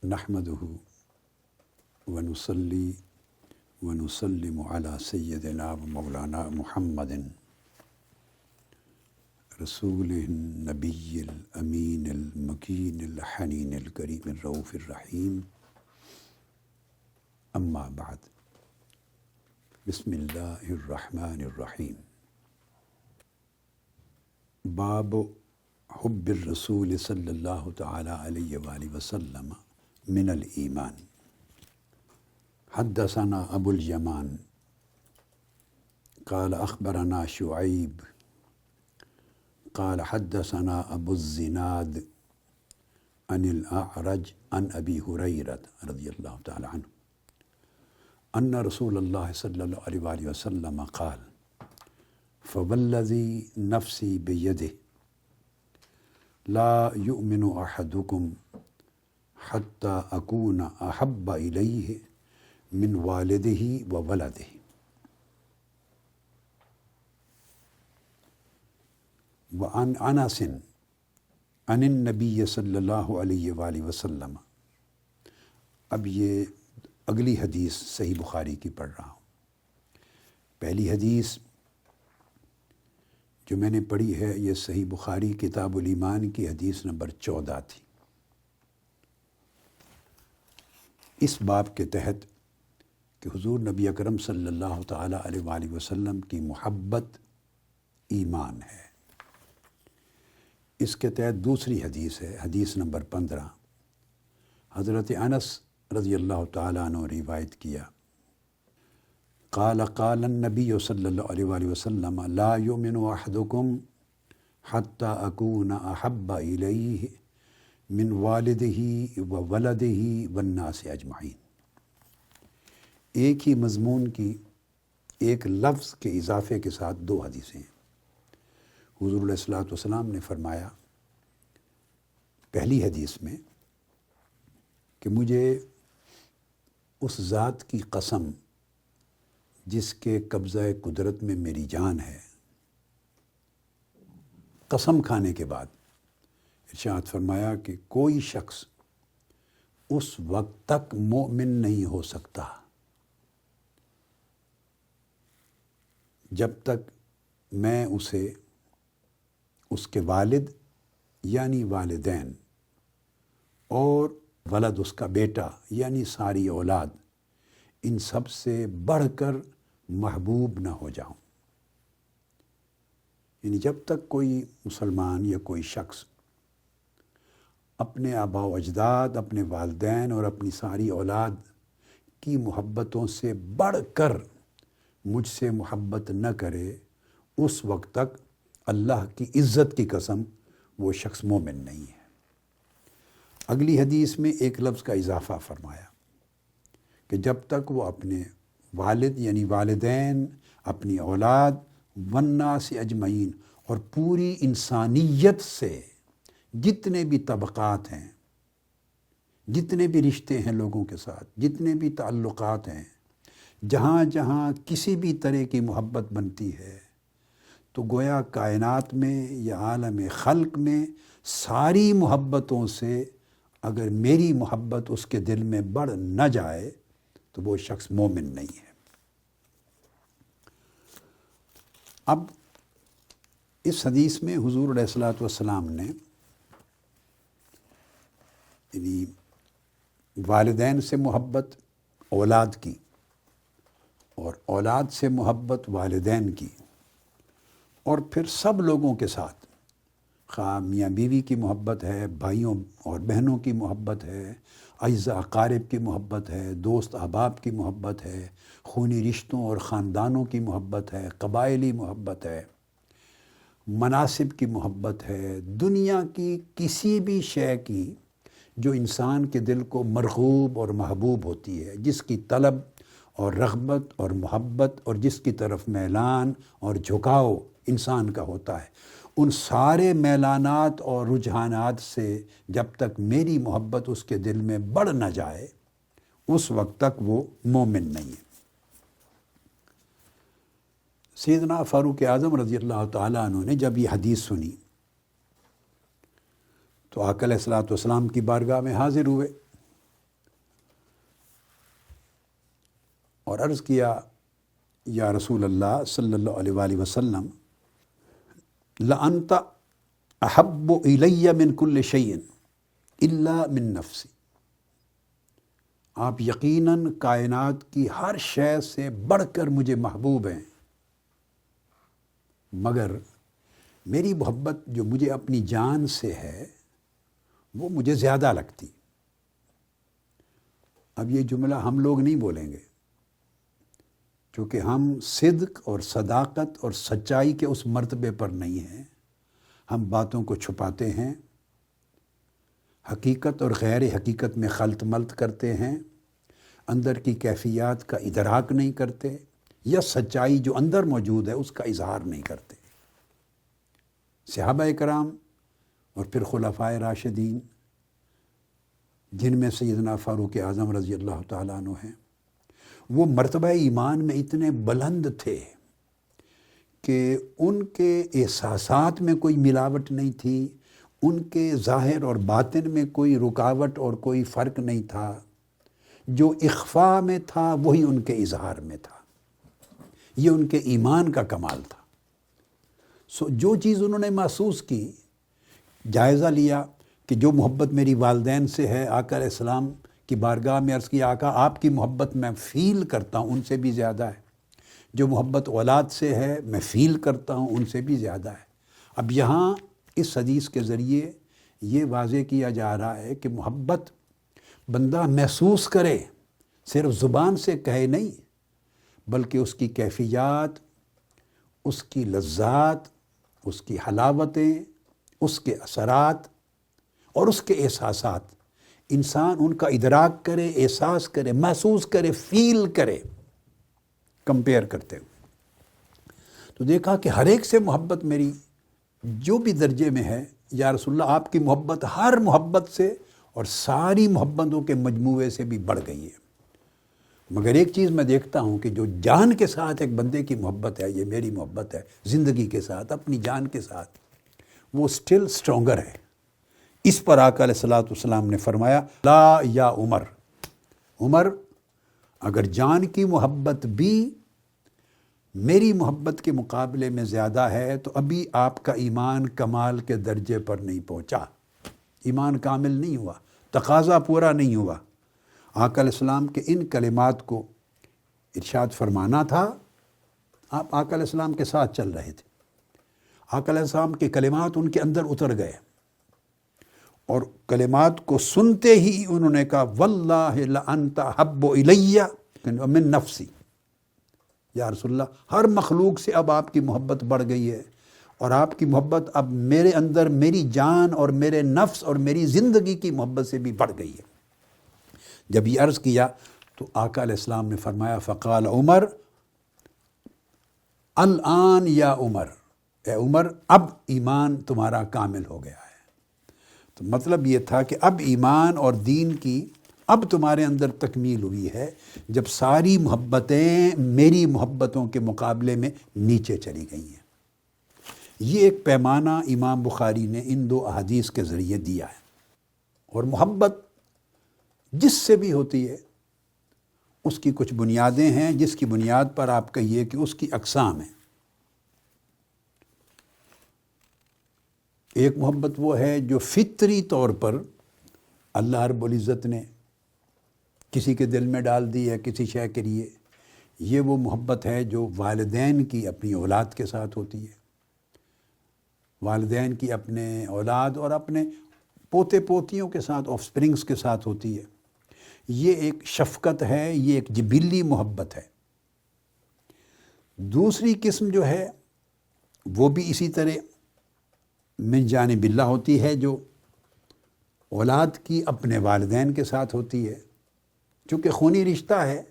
نحمدہ ونصلی ونسلم علی سیدنا و مولانا محمد رسول النبی الامین المکین الحنین الکریم الرؤوف الرحیم، اما بعد، بسم اللہ الرحمن الرحیم۔ باب حب الرسول صلی اللہ تعالی علیہ وآلہ وسلم من الایمان۔ حدثنا ابو الیمان قال اخبرنا شعیب قال حدثنا ابو الزناد عن الاعرج عن ابی ہریرۃ رضی اللہ تعالی عنہ ان رسول اللہ صلی اللہ علیہ وآلہ وسلم قال فوالذی نفسی بیدہ لا یؤمن احدکم حتی اکون احب الیہ من والدہ و ولدہ۔ وعن انس عن النبی صلی اللہ علیہ وآلہ وسلم۔ اب یہ اگلی حدیث صحیح بخاری کی پڑھ رہا ہوں۔ پہلی حدیث جو میں نے پڑھی ہے یہ صحیح بخاری کتاب الایمان کی حدیث نمبر 14 تھی۔ اس باب کے تحت کہ حضور نبی اکرم صلی اللہ تعالی علیہ وآلہ وسلم کی محبت ایمان ہے، اس کے تحت دوسری حدیث ہے، حدیث نمبر 15۔ حضرت انس رضی اللہ تعالیٰ عنہ روایت کیا، قال قال النبی صلی اللہ علیہ وآلہ وسلم لا یؤمن احدکم حتی اکون احب الیہ من والدہ و ولدہ والناس اجمعین۔ ایک ہی مضمون کی ایک لفظ کے اضافے کے ساتھ دو حدیثیں ہیں۔ حضور علیہ الصلوۃ والسلام نے فرمایا پہلی حدیث میں کہ مجھے اس ذات کی قسم جس کے قبضہ قدرت میں میری جان ہے، قسم کھانے کے بعد ارشاد فرمایا کہ کوئی شخص اس وقت تک مومن نہیں ہو سکتا جب تک میں اسے اس کے والد یعنی والدین اور ولد اس کا بیٹا یعنی ساری اولاد، ان سب سے بڑھ کر محبوب نہ ہو جاؤں۔ یعنی جب تک کوئی مسلمان یا کوئی شخص اپنے آباء و اجداد، اپنے والدین اور اپنی ساری اولاد کی محبتوں سے بڑھ کر مجھ سے محبت نہ کرے، اس وقت تک اللہ کی عزت کی قسم وہ شخص مومن نہیں ہے۔ اگلی حدیث میں ایک لفظ کا اضافہ فرمایا کہ جب تک وہ اپنے والد یعنی والدین، اپنی اولاد، والناس اجمعین اور پوری انسانیت سے جتنے بھی طبقات ہیں، جتنے بھی رشتے ہیں لوگوں کے ساتھ، جتنے بھی تعلقات ہیں، جہاں جہاں کسی بھی طرح کی محبت بنتی ہے، تو گویا کائنات میں یا عالم خلق میں ساری محبتوں سے اگر میری محبت اس کے دل میں بڑھ نہ جائے تو وہ شخص مومن نہیں ہے۔ اب اس حدیث میں حضور علیہ الصلوۃ والسلام نے یعنی والدین سے محبت اولاد کی اور اولاد سے محبت والدین کی، اور پھر سب لوگوں کے ساتھ، خواہ میاں بیوی کی محبت ہے، بھائیوں اور بہنوں کی محبت ہے، اعزاء اقارب کی محبت ہے، دوست احباب کی محبت ہے، خونی رشتوں اور خاندانوں کی محبت ہے، قبائلی محبت ہے، مناصب کی محبت ہے، دنیا کی کسی بھی شے کی جو انسان کے دل کو مرغوب اور محبوب ہوتی ہے، جس کی طلب اور رغبت اور محبت اور جس کی طرف میلان اور جھکاؤ انسان کا ہوتا ہے، ان سارے میلانات اور رجحانات سے جب تک میری محبت اس کے دل میں بڑھ نہ جائے اس وقت تک وہ مومن نہیں ہے۔ سیدنا فاروق اعظم رضی اللہ تعالیٰ عنہ نے جب یہ حدیث سنی تو آقا علیہ الصلوۃ والسلام کی بارگاہ میں حاضر ہوئے اور عرض کیا یا رسول اللہ صلی اللہ علیہ وآلہ وسلم لَأَنْتَ أَحَبُّ إِلَيَّ مِنْ كُلِّ شَيْءٍ إِلَّا مِن نَفْسِي، آپ یقیناً کائنات کی ہر شے سے بڑھ کر مجھے محبوب ہیں، مگر میری محبت جو مجھے اپنی جان سے ہے وہ مجھے زیادہ لگتی۔ اب یہ جملہ ہم لوگ نہیں بولیں گے، چونکہ ہم صدق اور صداقت اور سچائی کے اس مرتبے پر نہیں ہیں، ہم باتوں کو چھپاتے ہیں، حقیقت اور غیر حقیقت میں خلط ملط کرتے ہیں، اندر کی کیفیات کا ادراک نہیں کرتے، یا سچائی جو اندر موجود ہے اس کا اظہار نہیں کرتے۔ صحابہ کرام اور پھر خلفائے راشدین، جن میں سیدنا فاروق اعظم رضی اللہ تعالیٰ عنہ ہیں، وہ مرتبہ ایمان میں اتنے بلند تھے کہ ان کے احساسات میں کوئی ملاوٹ نہیں تھی، ان کے ظاہر اور باطن میں کوئی رکاوٹ اور کوئی فرق نہیں تھا، جو اخفاء میں تھا وہی ان کے اظہار میں تھا۔ یہ ان کے ایمان کا کمال تھا۔ جو چیز انہوں نے محسوس کی، جائزہ لیا کہ جو محبت میری والدین سے ہے، آقا علیہ السلام کی بارگاہ میں عرض کیا آقا آپ کی محبت میں فیل کرتا ہوں ان سے بھی زیادہ ہے، جو محبت اولاد سے ہے میں فیل کرتا ہوں ان سے بھی زیادہ ہے۔ اب یہاں اس حدیث کے ذریعے یہ واضح کیا جا رہا ہے کہ محبت بندہ محسوس کرے، صرف زبان سے کہے نہیں، بلکہ اس کی کیفیات، اس کی لذات، اس کی حلاوتیں، اس کے اثرات اور اس کے احساسات، انسان ان کا ادراک کرے، احساس کرے، محسوس کرے، فیل کرے، کمپیئر کرتے ہوئے۔ تو دیکھا کہ ہر ایک سے محبت میری جو بھی درجے میں ہے، یا رسول اللہ آپ کی محبت ہر محبت سے اور ساری محبتوں کے مجموعے سے بھی بڑھ گئی ہے۔ مگر ایک چیز میں دیکھتا ہوں کہ جو جان کے ساتھ ایک بندے کی محبت ہے، یہ میری محبت ہے زندگی کے ساتھ، اپنی جان کے ساتھ، وہ سٹل سٹرونگر ہے۔ اس پر آقا علیہ السلام نے فرمایا لا یا عمر، عمر اگر جان کی محبت بھی میری محبت کے مقابلے میں زیادہ ہے تو ابھی آپ کا ایمان کمال کے درجے پر نہیں پہنچا، ایمان کامل نہیں ہوا، تقاضا پورا نہیں ہوا۔ آقا علیہ السلام کے ان کلمات کو ارشاد فرمانا تھا، آپ آقا علیہ السلام کے ساتھ چل رہے تھے، آقا علیہ السلام کے کلمات ان کے اندر اتر گئے، اور کلمات کو سنتے ہی انہوں نے کہا واللہ لانت احب الی من نفسی، یا رسول اللہ ہر مخلوق سے اب آپ کی محبت بڑھ گئی ہے، اور آپ کی محبت اب میرے اندر میری جان اور میرے نفس اور میری زندگی کی محبت سے بھی بڑھ گئی ہے۔ جب یہ عرض کیا تو آقا علیہ السلام نے فرمایا فقال عمر الآن یا عمر، اے عمر اب ایمان تمہارا کامل ہو گیا ہے۔ تو مطلب یہ تھا کہ اب ایمان اور دین کی اب تمہارے اندر تکمیل ہوئی ہے، جب ساری محبتیں میری محبتوں کے مقابلے میں نیچے چلی گئی ہیں۔ یہ ایک پیمانہ امام بخاری نے ان دو احادیث کے ذریعے دیا ہے۔ اور محبت جس سے بھی ہوتی ہے اس کی کچھ بنیادیں ہیں، جس کی بنیاد پر آپ کہیے کہ اس کی اقسام ہیں۔ ایک محبت وہ ہے جو فطری طور پر اللہ رب العزت نے کسی کے دل میں ڈال دی ہے کسی شے کے لیے، یہ وہ محبت ہے جو والدین کی اپنی اولاد کے ساتھ ہوتی ہے، والدین کی اپنے اولاد اور اپنے پوتے پوتیوں کے ساتھ، آف سپرنگس کے ساتھ ہوتی ہے۔ یہ ایک شفقت ہے، یہ ایک جبلی محبت ہے۔ دوسری قسم جو ہے وہ بھی اسی طرح من جانب اللہ ہوتی ہے، جو اولاد کی اپنے والدین کے ساتھ ہوتی ہے۔ چونکہ خونی رشتہ ہے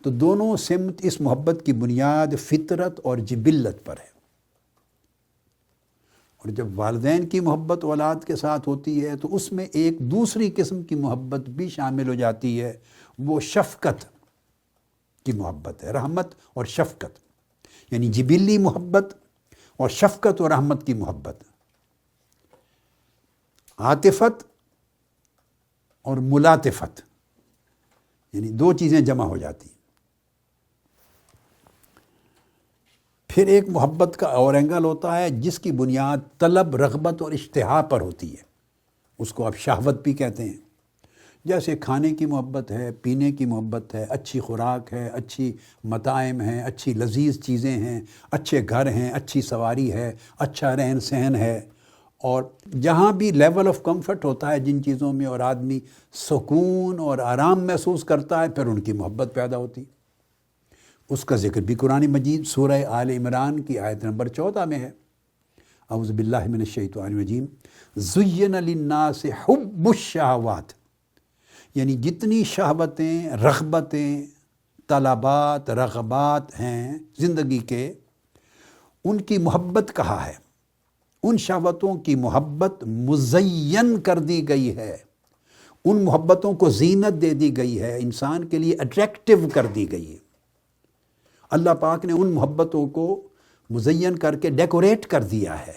تو دونوں سمت اس محبت کی بنیاد فطرت اور جبلت پر ہے، اور جب والدین کی محبت اولاد کے ساتھ ہوتی ہے تو اس میں ایک دوسری قسم کی محبت بھی شامل ہو جاتی ہے، وہ شفقت کی محبت ہے، رحمت اور شفقت، یعنی جبلی محبت اور شفقت اور رحمت کی محبت، عاطفت اور ملاطفت، یعنی دو چیزیں جمع ہو جاتی ہیں۔ پھر ایک محبت کا اور اینگل ہوتا ہے جس کی بنیاد طلب، رغبت اور اشتہا پر ہوتی ہے، اس کو آپ شہوت بھی کہتے ہیں۔ جیسے کھانے کی محبت ہے، پینے کی محبت ہے، اچھی خوراک ہے، اچھی مطاعم ہیں، اچھی لذیذ چیزیں ہیں، اچھے گھر ہیں، اچھی سواری ہے، اچھا رہن سہن ہے، اور جہاں بھی لیول آف کمفرٹ ہوتا ہے جن چیزوں میں اور آدمی سکون اور آرام محسوس کرتا ہے، پھر ان کی محبت پیدا ہوتی۔ اس کا ذکر بھی قرآن مجید سورہ آل عمران کی آیت نمبر 14 میں ہے۔ اعوذ باللہ من الشیطان الرجیم، زین للناس حب الشہوات، یعنی جتنی شہوتیں، رغبتیں، طلبات، رغبات ہیں زندگی کے، ان کی محبت کہا ہے، ان شہوتوں کی محبت مزین کر دی گئی ہے، ان محبتوں کو زینت دے دی گئی ہے، انسان کے لیے اٹریکٹیو کر دی گئی ہے۔ اللہ پاک نے ان محبتوں کو مزین کر کے ڈیکوریٹ کر دیا ہے،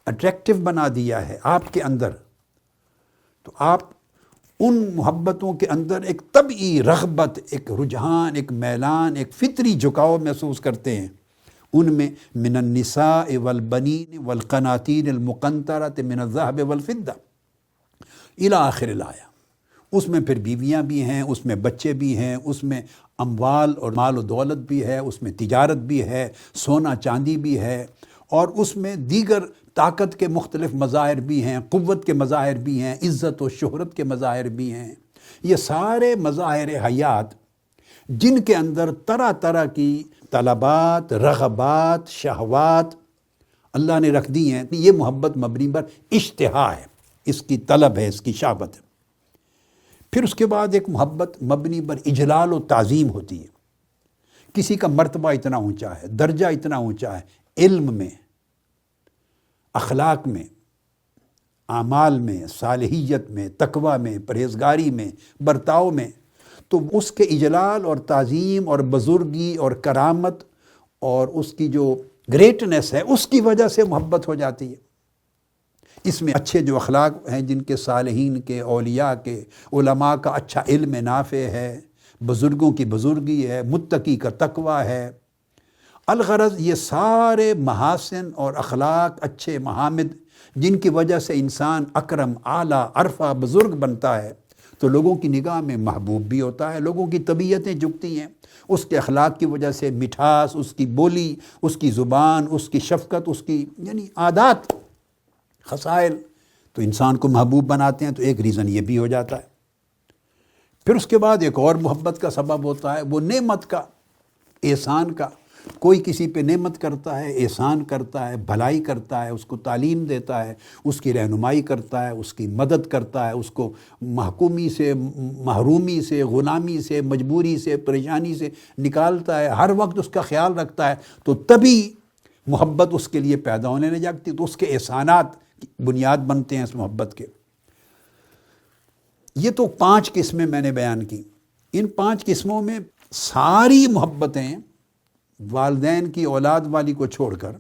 اٹریکٹیو بنا دیا ہے آپ کے اندر۔ تو آپ ان محبتوں کے اندر ایک طبعی رغبت، ایک رجحان، ایک میلان، ایک فطری جھکاؤ محسوس کرتے ہیں۔ ان میں من النساء والبنین والقناطیر المقنطرۃ من الذهب والفضہ الی آخر الآیہ۔ اس میں پھر بیویاں بھی ہیں، اس میں بچے بھی ہیں، اس میں اموال اور مال و دولت بھی ہے، اس میں تجارت بھی ہے، سونا چاندی بھی ہے، اور اس میں دیگر طاقت کے مختلف مظاہر بھی ہیں، قوت کے مظاہر بھی ہیں، عزت و شہرت کے مظاہر بھی ہیں۔ یہ سارے مظاہر حیات جن کے اندر طرح طرح کی طلبات، رغبات، شہوات اللہ نے رکھ دی ہیں، یہ محبت مبنی پر اشتہا ہے، اس کی طلب ہے، اس کی شہوت ہے۔ پھر اس کے بعد ایک محبت مبنی پر اجلال و تعظیم ہوتی ہے۔ کسی کا مرتبہ اتنا اونچا ہے، درجہ اتنا اونچا ہے، علم میں، اخلاق میں، اعمال میں، صالحیت میں، تقوی میں، پرہیزگاری میں، برتاؤ میں، تو اس کے اجلال اور تعظیم اور بزرگی اور کرامت اور اس کی جو گریٹنس ہے، اس کی وجہ سے محبت ہو جاتی ہے۔ اس میں اچھے جو اخلاق ہیں جن کے، صالحین کے، اولیاء کے، علماء کا اچھا علم نافع ہے، بزرگوں کی بزرگی ہے، متقی کا تقوی ہے، الغرض یہ سارے محاسن اور اخلاق، اچھے محامد جن کی وجہ سے انسان اکرم، اعلیٰ، عرفہ، بزرگ بنتا ہے، تو لوگوں کی نگاہ میں محبوب بھی ہوتا ہے، لوگوں کی طبیعتیں جھکتی ہیں اس کے اخلاق کی وجہ سے، مٹھاس، اس کی بولی، اس کی زبان، اس کی شفقت، اس کی یعنی عادات، خصائل، تو انسان کو محبوب بناتے ہیں۔ تو ایک ریزن یہ بھی ہو جاتا ہے۔ پھر اس کے بعد ایک اور محبت کا سبب ہوتا ہے، وہ نعمت کا، احسان کا۔ کوئی کسی پہ نعمت کرتا ہے، احسان کرتا ہے، بھلائی کرتا ہے، اس کو تعلیم دیتا ہے، اس کی رہنمائی کرتا ہے، اس کی مدد کرتا ہے، اس کو محکومی سے، محرومی سے، غلامی سے، مجبوری سے، پریشانی سے نکالتا ہے، ہر وقت اس کا خیال رکھتا ہے، تو تبھی محبت اس کے لیے پیدا ہونے لگ جاتی ہے۔ تو اس کے احسانات بنیاد بنتے ہیں اس محبت کے۔ یہ تو 5 قسمیں میں نے بیان کی۔ ان 5 قسموں میں ساری محبتیں، والدین کی اولاد والی کو چھوڑ کر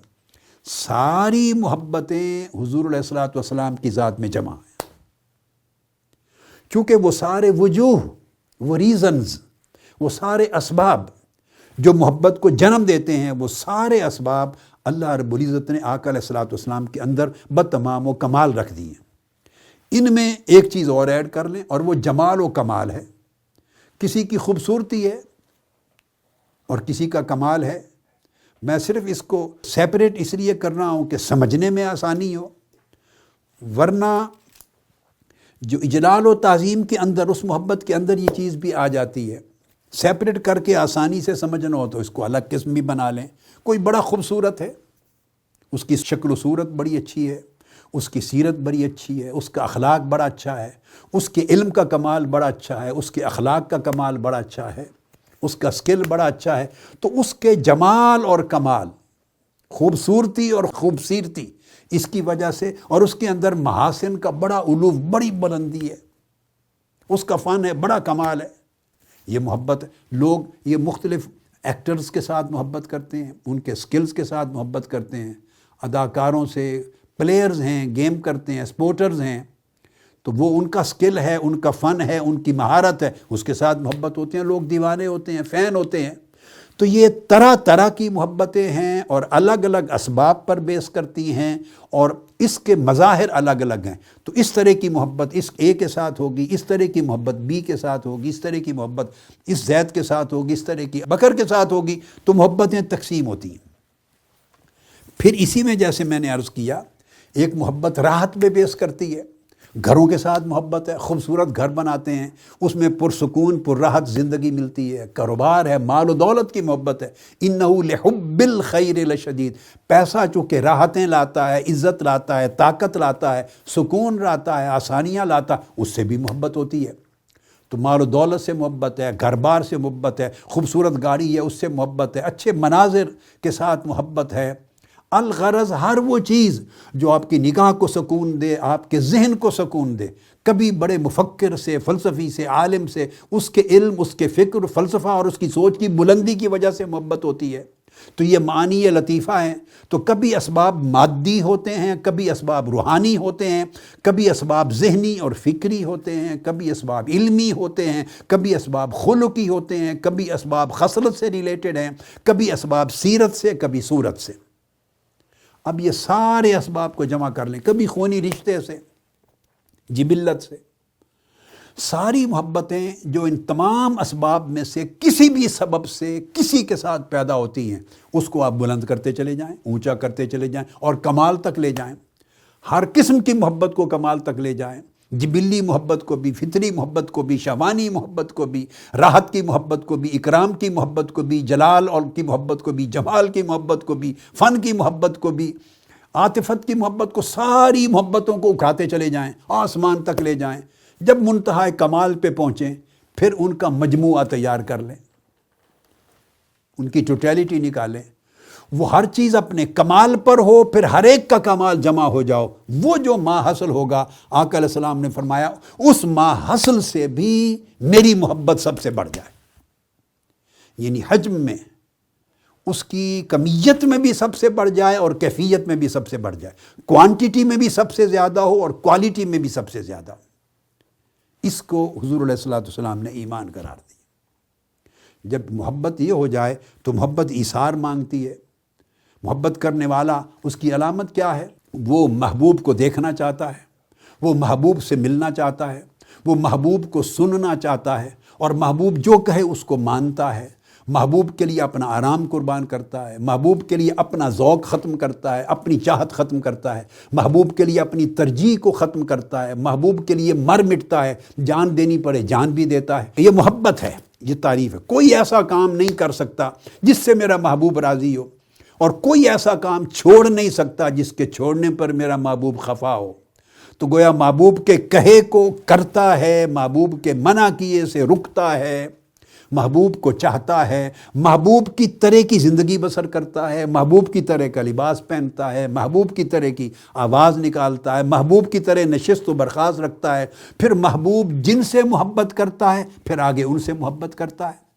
ساری محبتیں حضور علیہ الصلوۃ والسلام کی ذات میں جمع ہیں، کیونکہ وہ سارے وجوہ، وہ ریزنز، وہ سارے اسباب جو محبت کو جنم دیتے ہیں، وہ سارے اسباب اللہ رب العزت نے آقا علیہ الصلوۃ والسلام کے اندر بتمام و کمال رکھ دی ہیں۔ ان میں ایک چیز اور ایڈ کر لیں، اور وہ جمال و کمال ہے۔ کسی کی خوبصورتی ہے اور کسی کا کمال ہے۔ میں صرف اس کو سیپریٹ اس لیے کر رہا ہوں کہ سمجھنے میں آسانی ہو، ورنہ جو اجلال و تعظیم کے اندر، اس محبت کے اندر یہ چیز بھی آ جاتی ہے۔ سیپریٹ کر کے آسانی سے سمجھنا ہو تو اس کو الگ قسم بھی بنا لیں۔ کوئی بڑا خوبصورت ہے، اس کی شکل و صورت بڑی اچھی ہے، اس کی سیرت بڑی اچھی ہے، اس کا اخلاق بڑا اچھا ہے، اس کے علم کا کمال بڑا اچھا ہے، اس کے اخلاق کا کمال بڑا اچھا ہے، اس کا سکل بڑا اچھا ہے، تو اس کے جمال اور کمال، خوبصورتی اور خوبصیرتی، اس کی وجہ سے، اور اس کے اندر محاسن کا بڑا علو، بڑی بلندی ہے، اس کا فن ہے، بڑا کمال ہے۔ یہ محبت، لوگ یہ مختلف ایکٹرز کے ساتھ محبت کرتے ہیں، ان کے سکلز کے ساتھ محبت کرتے ہیں، اداکاروں سے، پلیئرز ہیں، گیم کرتے ہیں، سپورٹرز ہیں، تو وہ ان کا سکل ہے، ان کا فن ہے، ان کی مہارت ہے، اس کے ساتھ محبت ہوتے ہیں، لوگ دیوانے ہوتے ہیں، فین ہوتے ہیں۔ تو یہ طرح طرح کی محبتیں ہیں اور الگ الگ اسباب پر بیس کرتی ہیں اور اس کے مظاہر الگ الگ ہیں۔ تو اس طرح کی محبت اس اے کے ساتھ ہوگی، اس طرح کی محبت بی کے ساتھ ہوگی، اس طرح کی محبت اس زید کے ساتھ ہوگی، اس طرح کی بکر کے ساتھ ہوگی، تو محبتیں تقسیم ہوتی ہیں۔ پھر اسی میں جیسے میں نے عرض کیا، ایک محبت راحت پہ بیس کرتی ہے، گھروں کے ساتھ محبت ہے، خوبصورت گھر بناتے ہیں، اس میں پرسکون پر راحت زندگی ملتی ہے، کاروبار ہے، مال و دولت کی محبت ہے، انہو لحب الخیر لشدید، پیسہ چونکہ راحتیں لاتا ہے، عزت لاتا ہے، طاقت لاتا ہے، سکون لاتا ہے، آسانیاں لاتا ہے، اس سے بھی محبت ہوتی ہے۔ تو مال و دولت سے محبت ہے، گھر بار سے محبت ہے، خوبصورت گاڑی ہے اس سے محبت ہے، اچھے مناظر کے ساتھ محبت ہے۔ الغرض ہر وہ چیز جو آپ کی نگاہ کو سکون دے، آپ کے ذہن کو سکون دے۔ کبھی بڑے مفکر سے، فلسفی سے، عالم سے، اس کے علم، اس کے فکر، فلسفہ اور اس کی سوچ کی بلندی کی وجہ سے محبت ہوتی ہے۔ تو یہ معانی لطیفہ ہیں۔ تو کبھی اسباب مادی ہوتے ہیں، کبھی اسباب روحانی ہوتے ہیں، کبھی اسباب ذہنی اور فکری ہوتے ہیں، کبھی اسباب علمی ہوتے ہیں، کبھی اسباب خلقی ہوتے ہیں، کبھی اسباب خصلت سے ریلیٹڈ ہیں، کبھی اسباب سیرت سے، کبھی صورت سے۔ اب یہ سارے اسباب کو جمع کر لیں، کبھی خونی رشتے سے، جبلت سے، ساری محبتیں جو ان تمام اسباب میں سے کسی بھی سبب سے کسی کے ساتھ پیدا ہوتی ہیں، اس کو آپ بلند کرتے چلے جائیں، اونچا کرتے چلے جائیں اور کمال تک لے جائیں۔ ہر قسم کی محبت کو کمال تک لے جائیں، جبلی محبت کو بھی، فطری محبت کو بھی، شہوانی محبت کو بھی، راحت کی محبت کو بھی، اکرام کی محبت کو بھی، جلال اور کی محبت کو بھی، جمال کی محبت کو بھی، فن کی محبت کو بھی، عاطفت کی محبت کو، ساری محبتوں کو اکھاتے چلے جائیں، آسمان تک لے جائیں۔ جب منتہا کمال پہ پہنچیں پھر ان کا مجموعہ تیار کر لیں، ان کی ٹوٹیلٹی نکالیں، وہ ہر چیز اپنے کمال پر ہو، پھر ہر ایک کا کمال جمع ہو جاؤ، وہ جو ما حاصل ہوگا، آقا علیہ السلام نے فرمایا اس ما حاصل سے بھی میری محبت سب سے بڑھ جائے۔ یعنی حجم میں، اس کی کمیت میں بھی سب سے بڑھ جائے اور کیفیت میں بھی سب سے بڑھ جائے، کوانٹیٹی میں بھی سب سے زیادہ ہو اور کوالٹی میں بھی سب سے زیادہ ہو۔ اس کو حضور علیہ السلام نے ایمان قرار دیا۔ جب محبت یہ ہو جائے تو محبت ایثار مانگتی ہے۔ محبت کرنے والا، اس کی علامت کیا ہے؟ وہ محبوب کو دیکھنا چاہتا ہے، وہ محبوب سے ملنا چاہتا ہے، وہ محبوب کو سننا چاہتا ہے، اور محبوب جو کہے اس کو مانتا ہے، محبوب کے لیے اپنا آرام قربان کرتا ہے، محبوب کے لیے اپنا ذوق ختم کرتا ہے، اپنی چاہت ختم کرتا ہے، محبوب کے لیے اپنی ترجیح کو ختم کرتا ہے، محبوب کے لیے مر مٹتا ہے، جان دینی پڑے جان بھی دیتا ہے۔ یہ محبت ہے، یہ تعریف ہے۔ کوئی ایسا کام نہیں کر سکتا جس سے میرا محبوب راضی ہو، اور کوئی ایسا کام چھوڑ نہیں سکتا جس کے چھوڑنے پر میرا محبوب خفا ہو۔ تو گویا محبوب کے کہے کو کرتا ہے، محبوب کے منع کیے سے رکتا ہے، محبوب کو چاہتا ہے، محبوب کی طرح کی زندگی بسر کرتا ہے، محبوب کی طرح کا لباس پہنتا ہے، محبوب کی طرح کی آواز نکالتا ہے، محبوب کی طرح نشست و برخاست رکھتا ہے، پھر محبوب جن سے محبت کرتا ہے پھر آگے ان سے محبت کرتا ہے۔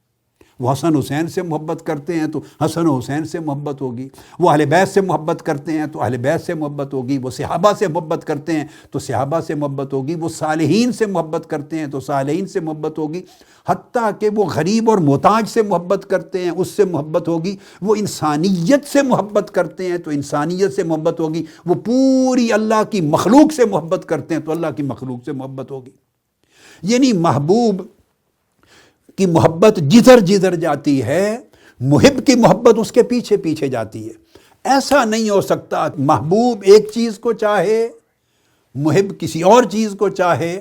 وہ حسن حسین سے محبت کرتے ہیں تو حسن و حسین سے محبت ہوگی، وہ اہل بیت سے محبت کرتے ہیں تو اہل بیت سے محبت ہوگی، وہ صحابہ سے محبت کرتے ہیں تو صحابہ سے محبت ہوگی، وہ صالحین سے محبت کرتے ہیں تو صالحین سے محبت ہوگی، حتیٰ کہ وہ غریب اور محتاج سے محبت کرتے ہیں اس سے محبت ہوگی، وہ انسانیت سے محبت کرتے ہیں تو انسانیت سے محبت ہوگی، وہ پوری اللہ کی مخلوق سے محبت کرتے ہیں تو اللہ کی مخلوق سے محبت ہوگی۔ یعنی محبوب کی محبت جدھر جدھر جاتی ہے، محب کی محبت اس کے پیچھے پیچھے جاتی ہے۔ ایسا نہیں ہو سکتا محبوب ایک چیز کو چاہے، محب کسی اور چیز کو چاہے،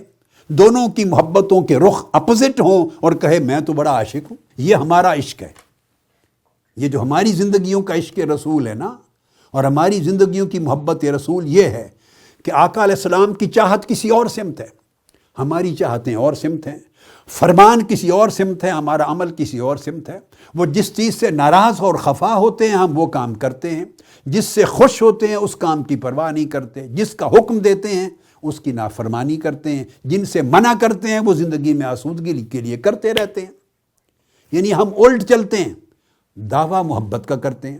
دونوں کی محبتوں کے رخ اپوزٹ ہوں اور کہے میں تو بڑا عاشق ہوں۔ یہ ہمارا عشق ہے، یہ جو ہماری زندگیوں کا عشق رسول ہے نا، اور ہماری زندگیوں کی محبت رسول یہ ہے کہ آقا علیہ السلام کی چاہت کسی اور سمت ہے، ہماری چاہتیں اور سمت ہیں، فرمان کسی اور سمت ہے، ہمارا عمل کسی اور سمت ہے۔ وہ جس چیز سے ناراض اور خفا ہوتے ہیں ہم وہ کام کرتے ہیں، جس سے خوش ہوتے ہیں اس کام کی پرواہ نہیں کرتے، جس کا حکم دیتے ہیں اس کی نافرمانی کرتے ہیں، جن سے منع کرتے ہیں وہ زندگی میں آسودگی کے لیے کرتے رہتے ہیں۔ یعنی ہم الٹ چلتے ہیں، دعویٰ محبت کا کرتے ہیں۔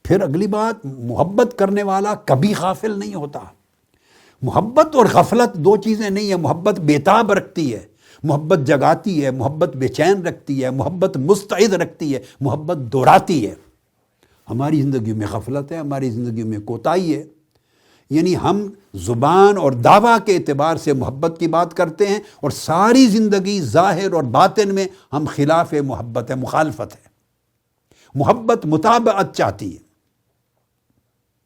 پھر اگلی بات، محبت کرنے والا کبھی غافل نہیں ہوتا۔ محبت اور غفلت دو چیزیں نہیں ہیں، محبت بیتاب رکھتی ہے، محبت جگاتی ہے، محبت بے چین رکھتی ہے، محبت مستعد رکھتی ہے، محبت دوہراتی ہے۔ ہماری زندگی میں غفلت ہے، ہماری زندگی میں کوتاہی ہے، یعنی ہم زبان اور دعویٰ کے اعتبار سے محبت کی بات کرتے ہیں اور ساری زندگی ظاہر اور باطن میں ہم خلاف محبت ہے، مخالفت ہے۔ محبت مطابقت چاہتی ہے،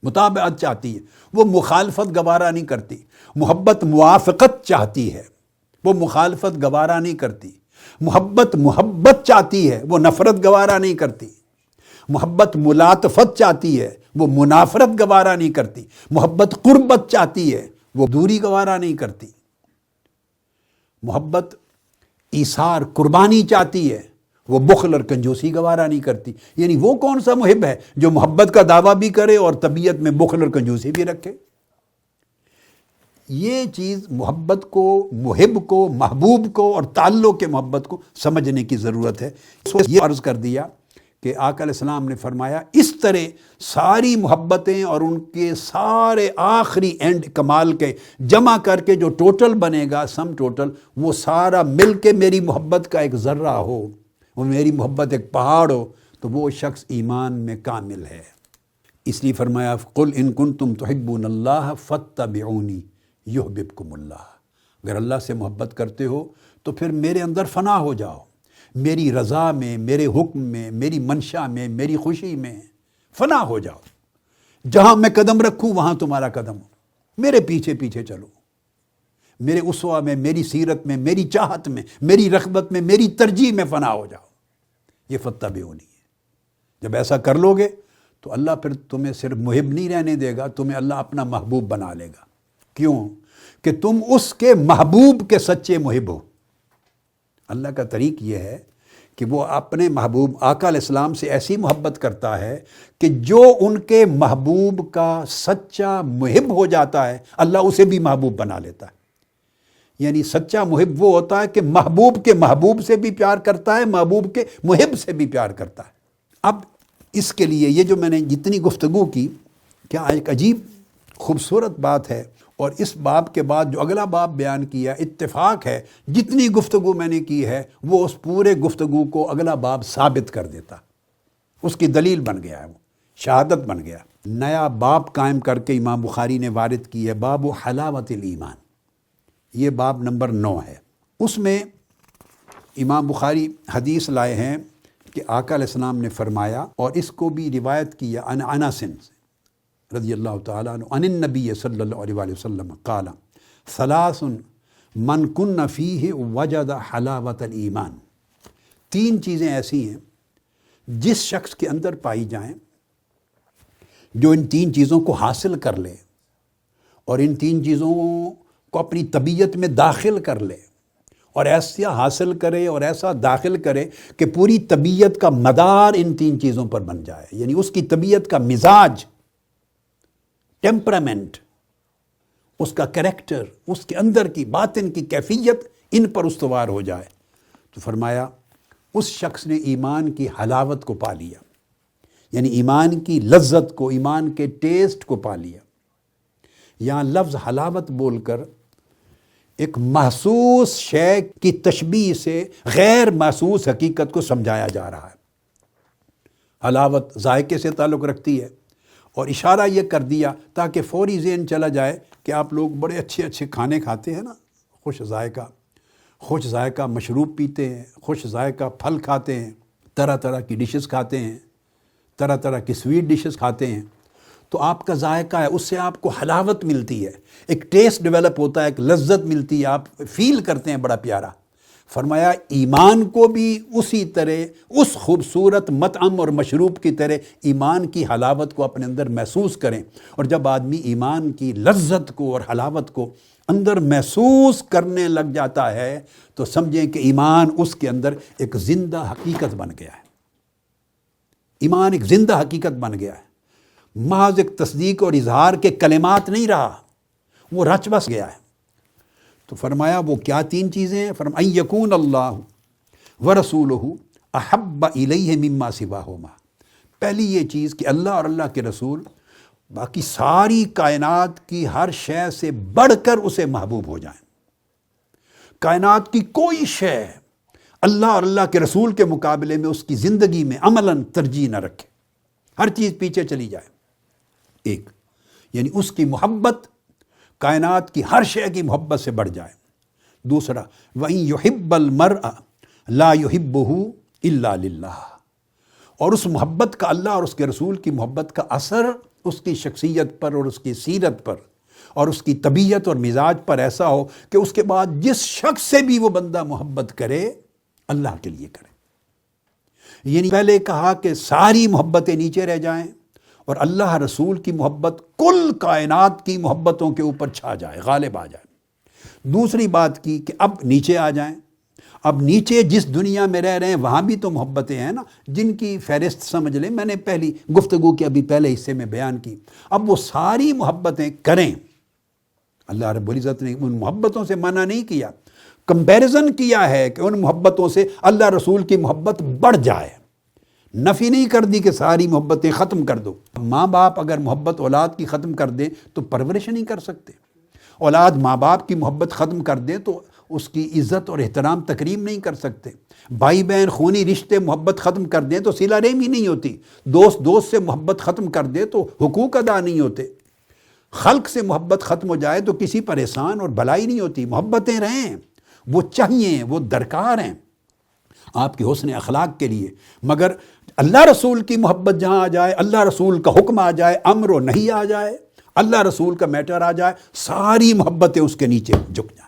مطابقت چاہتی ہے، وہ مخالفت گوارا نہیں کرتی۔ محبت موافقت چاہتی ہے، وہ مخالفت گوارا نہیں کرتی۔ محبت چاہتی ہے، وہ نفرت گوارا نہیں کرتی۔ محبت ملاطفت چاہتی ہے، وہ منافرت گوارا نہیں کرتی۔ محبت قربت چاہتی ہے، وہ دوری گوارا نہیں کرتی۔ محبت ایثار قربانی چاہتی ہے، وہ بخل اور کنجوسی گوارا نہیں کرتی۔ یعنی وہ کون سا محب ہے جو محبت کا دعویٰ بھی کرے اور طبیعت میں بخل اور کنجوسی بھی رکھے؟ یہ چیز محبت کو، محب کو، محبوب کو اور تعلق کے محبت کو سمجھنے کی ضرورت ہے۔ یہ عرض کر دیا کہ آقا علیہ السلام نے فرمایا اس طرح ساری محبتیں اور ان کے سارے آخری اینڈ کمال کے جمع کر کے جو ٹوٹل بنے گا، سم ٹوٹل، وہ سارا مل کے میری محبت کا ایک ذرہ ہو، وہ میری محبت ایک پہاڑ ہو، تو وہ شخص ایمان میں کامل ہے۔ اس لیے فرمایا قل ان کنتم تحبون اللہ فاتبعونی یحببکم اللہ، اگر اللہ سے محبت کرتے ہو تو پھر میرے اندر فنا ہو جاؤ، میری رضا میں، میرے حکم میں، میری منشا میں، میری خوشی میں فنا ہو جاؤ۔ جہاں میں قدم رکھوں وہاں تمہارا قدم ہو، میرے پیچھے پیچھے چلو، میرے اسوہ میں، میری سیرت میں، میری چاہت میں، میری رغبت میں، میری ترجیح میں فنا ہو جاؤ۔ یہ فاتبعونی ہے۔ جب ایسا کر لو گے تو اللہ پھر تمہیں صرف محب نہیں رہنے دے گا، تمہیں اللہ اپنا محبوب بنا لے گا۔ کیوں؟ کہ تم اس کے محبوب کے سچے محب ہو۔ اللہ کا طریق یہ ہے کہ وہ اپنے محبوب آقا علیہ السلام سے ایسی محبت کرتا ہے کہ جو ان کے محبوب کا سچا محب ہو جاتا ہے اللہ اسے بھی محبوب بنا لیتا ہے۔ یعنی سچا محب وہ ہوتا ہے کہ محبوب کے محبوب سے بھی پیار کرتا ہے، محبوب کے محب سے بھی پیار کرتا ہے۔ اب اس کے لیے یہ جو میں نے جتنی گفتگو کی، کیا ایک عجیب خوبصورت بات ہے، اور اس باب کے بعد جو اگلا باب بیان کیا، اتفاق ہے جتنی گفتگو میں نے کی ہے وہ اس پورے گفتگو کو اگلا باب ثابت کر دیتا، اس کی دلیل بن گیا ہے، وہ شہادت بن گیا۔ نیا باب قائم کر کے امام بخاری نے وارد کی ہے، باب حلاوت الایمان، یہ باب نمبر 9 ہے۔ اس میں امام بخاری حدیث لائے ہیں کہ آقا علیہ السلام نے فرمایا، اور اس کو بھی روایت کیا عن انس رضی اللہ تعالیٰ عنہ عن النبی صلی اللہ علیہ وآلہ وسلم قال ثلاث من کن فیہ وجد حلاوت الایمان، 3 چیزیں ایسی ہیں جس شخص کے اندر پائی جائیں، جو ان 3 چیزوں کو حاصل کر لے اور ان 3 چیزوں کو اپنی طبیعت میں داخل کر لے، اور ایسا حاصل کرے اور ایسا داخل کرے کہ پوری طبیعت کا مدار ان 3 چیزوں پر بن جائے، یعنی اس کی طبیعت کا مزاج، ٹیمپرامنٹ، اس کا کریکٹر، اس کے اندر کی باطن کی کیفیت ان پر استوار ہو جائے، تو فرمایا اس شخص نے ایمان کی حلاوت کو پا لیا، یعنی ایمان کی لذت کو، ایمان کے ٹیسٹ کو پا لیا۔ یہاں لفظ حلاوت بول کر ایک محسوس شے کی تشبیہ سے غیر محسوس حقیقت کو سمجھایا جا رہا ہے۔ حلاوت ذائقے سے تعلق رکھتی ہے، اور اشارہ یہ کر دیا تاکہ فوری ذہن چلا جائے کہ آپ لوگ بڑے اچھے اچھے کھانے کھاتے ہیں نا، خوش ذائقہ مشروب پیتے ہیں، خوش ذائقہ پھل کھاتے ہیں، طرح طرح کی ڈشز کھاتے ہیں، طرح طرح کی سویٹ ڈشز کھاتے ہیں، تو آپ کا ذائقہ ہے، اس سے آپ کو حلاوت ملتی ہے، ایک ٹیسٹ ڈیولپ ہوتا ہے، ایک لذت ملتی ہے، آپ فیل کرتے ہیں بڑا پیارا۔ فرمایا ایمان کو بھی اسی طرح، اس خوبصورت مطعم اور مشروب کی طرح ایمان کی حلاوت کو اپنے اندر محسوس کریں، اور جب آدمی ایمان کی لذت کو اور حلاوت کو اندر محسوس کرنے لگ جاتا ہے تو سمجھیں کہ ایمان اس کے اندر ایک زندہ حقیقت بن گیا ہے۔ ایمان ایک زندہ حقیقت بن گیا ہے، محض ایک تصدیق اور اظہار کے کلمات نہیں رہا، وہ رچ بس گیا ہے۔ تو فرمایا وہ کیا 3 چیزیں ہیں؟ فرمایا ان یکون اللہ ورسولہ احب الیہ مما سواہما، پہلی یہ چیز کہ اللہ اور اللہ کے رسول باقی ساری کائنات کی ہر شے سے بڑھ کر اسے محبوب ہو جائیں۔ کائنات کی کوئی شے اللہ اور اللہ کے رسول کے مقابلے میں اس کی زندگی میں عملاً ترجیح نہ رکھے، ہر چیز پیچھے چلی جائے. ایک یعنی اس کی محبت کائنات کی ہر شے کی محبت سے بڑھ جائے. دوسرا وَإِن يُحِبَّ الْمَرْءَ لَا يُحِبُّهُ إِلَّا لِلَّهِ، اور اس محبت کا اللہ اور اس کے رسول کی محبت کا اثر اس کی شخصیت پر اور اس کی سیرت پر اور اس کی طبیعت اور مزاج پر ایسا ہو کہ اس کے بعد جس شخص سے بھی وہ بندہ محبت کرے اللہ کے لیے کرے. یعنی پہلے کہا کہ ساری محبتیں نیچے رہ جائیں اور اللہ رسول کی محبت کل کائنات کی محبتوں کے اوپر چھا جائے، غالب آ جائے. دوسری بات کی کہ اب نیچے آ جائیں. اب نیچے جس دنیا میں رہ رہے ہیں وہاں بھی تو محبتیں ہیں نا، جن کی فہرست سمجھ لیں، میں نے پہلی گفتگو کے ابھی پہلے حصے میں بیان کی. اب وہ ساری محبتیں کریں. اللہ رب العزت نے ان محبتوں سے منع نہیں کیا، کمپیریزن کیا ہے کہ ان محبتوں سے اللہ رسول کی محبت بڑھ جائے. نفی نہیں کر دی کہ ساری محبتیں ختم کر دو. ماں باپ اگر محبت اولاد کی ختم کر دیں تو پرورش نہیں کر سکتے. اولاد ماں باپ کی محبت ختم کر دیں تو اس کی عزت اور احترام تکریم نہیں کر سکتے. بھائی بہن خونی رشتے محبت ختم کر دیں تو صلہ رحمی نہیں ہوتی. دوست دوست سے محبت ختم کر دے تو حقوق ادا نہیں ہوتے. خلق سے محبت ختم ہو جائے تو کسی پر احسان اور بھلائی نہیں ہوتی. محبتیں رہیں، وہ چاہیے، وہ درکار ہیں آپ کے حسن اخلاق کے لیے. مگر اللہ رسول کی محبت جہاں آ جائے، اللہ رسول کا حکم آ جائے، امر و نہی آ جائے، اللہ رسول کا میٹر آ جائے، ساری محبتیں اس کے نیچے جھک جائیں.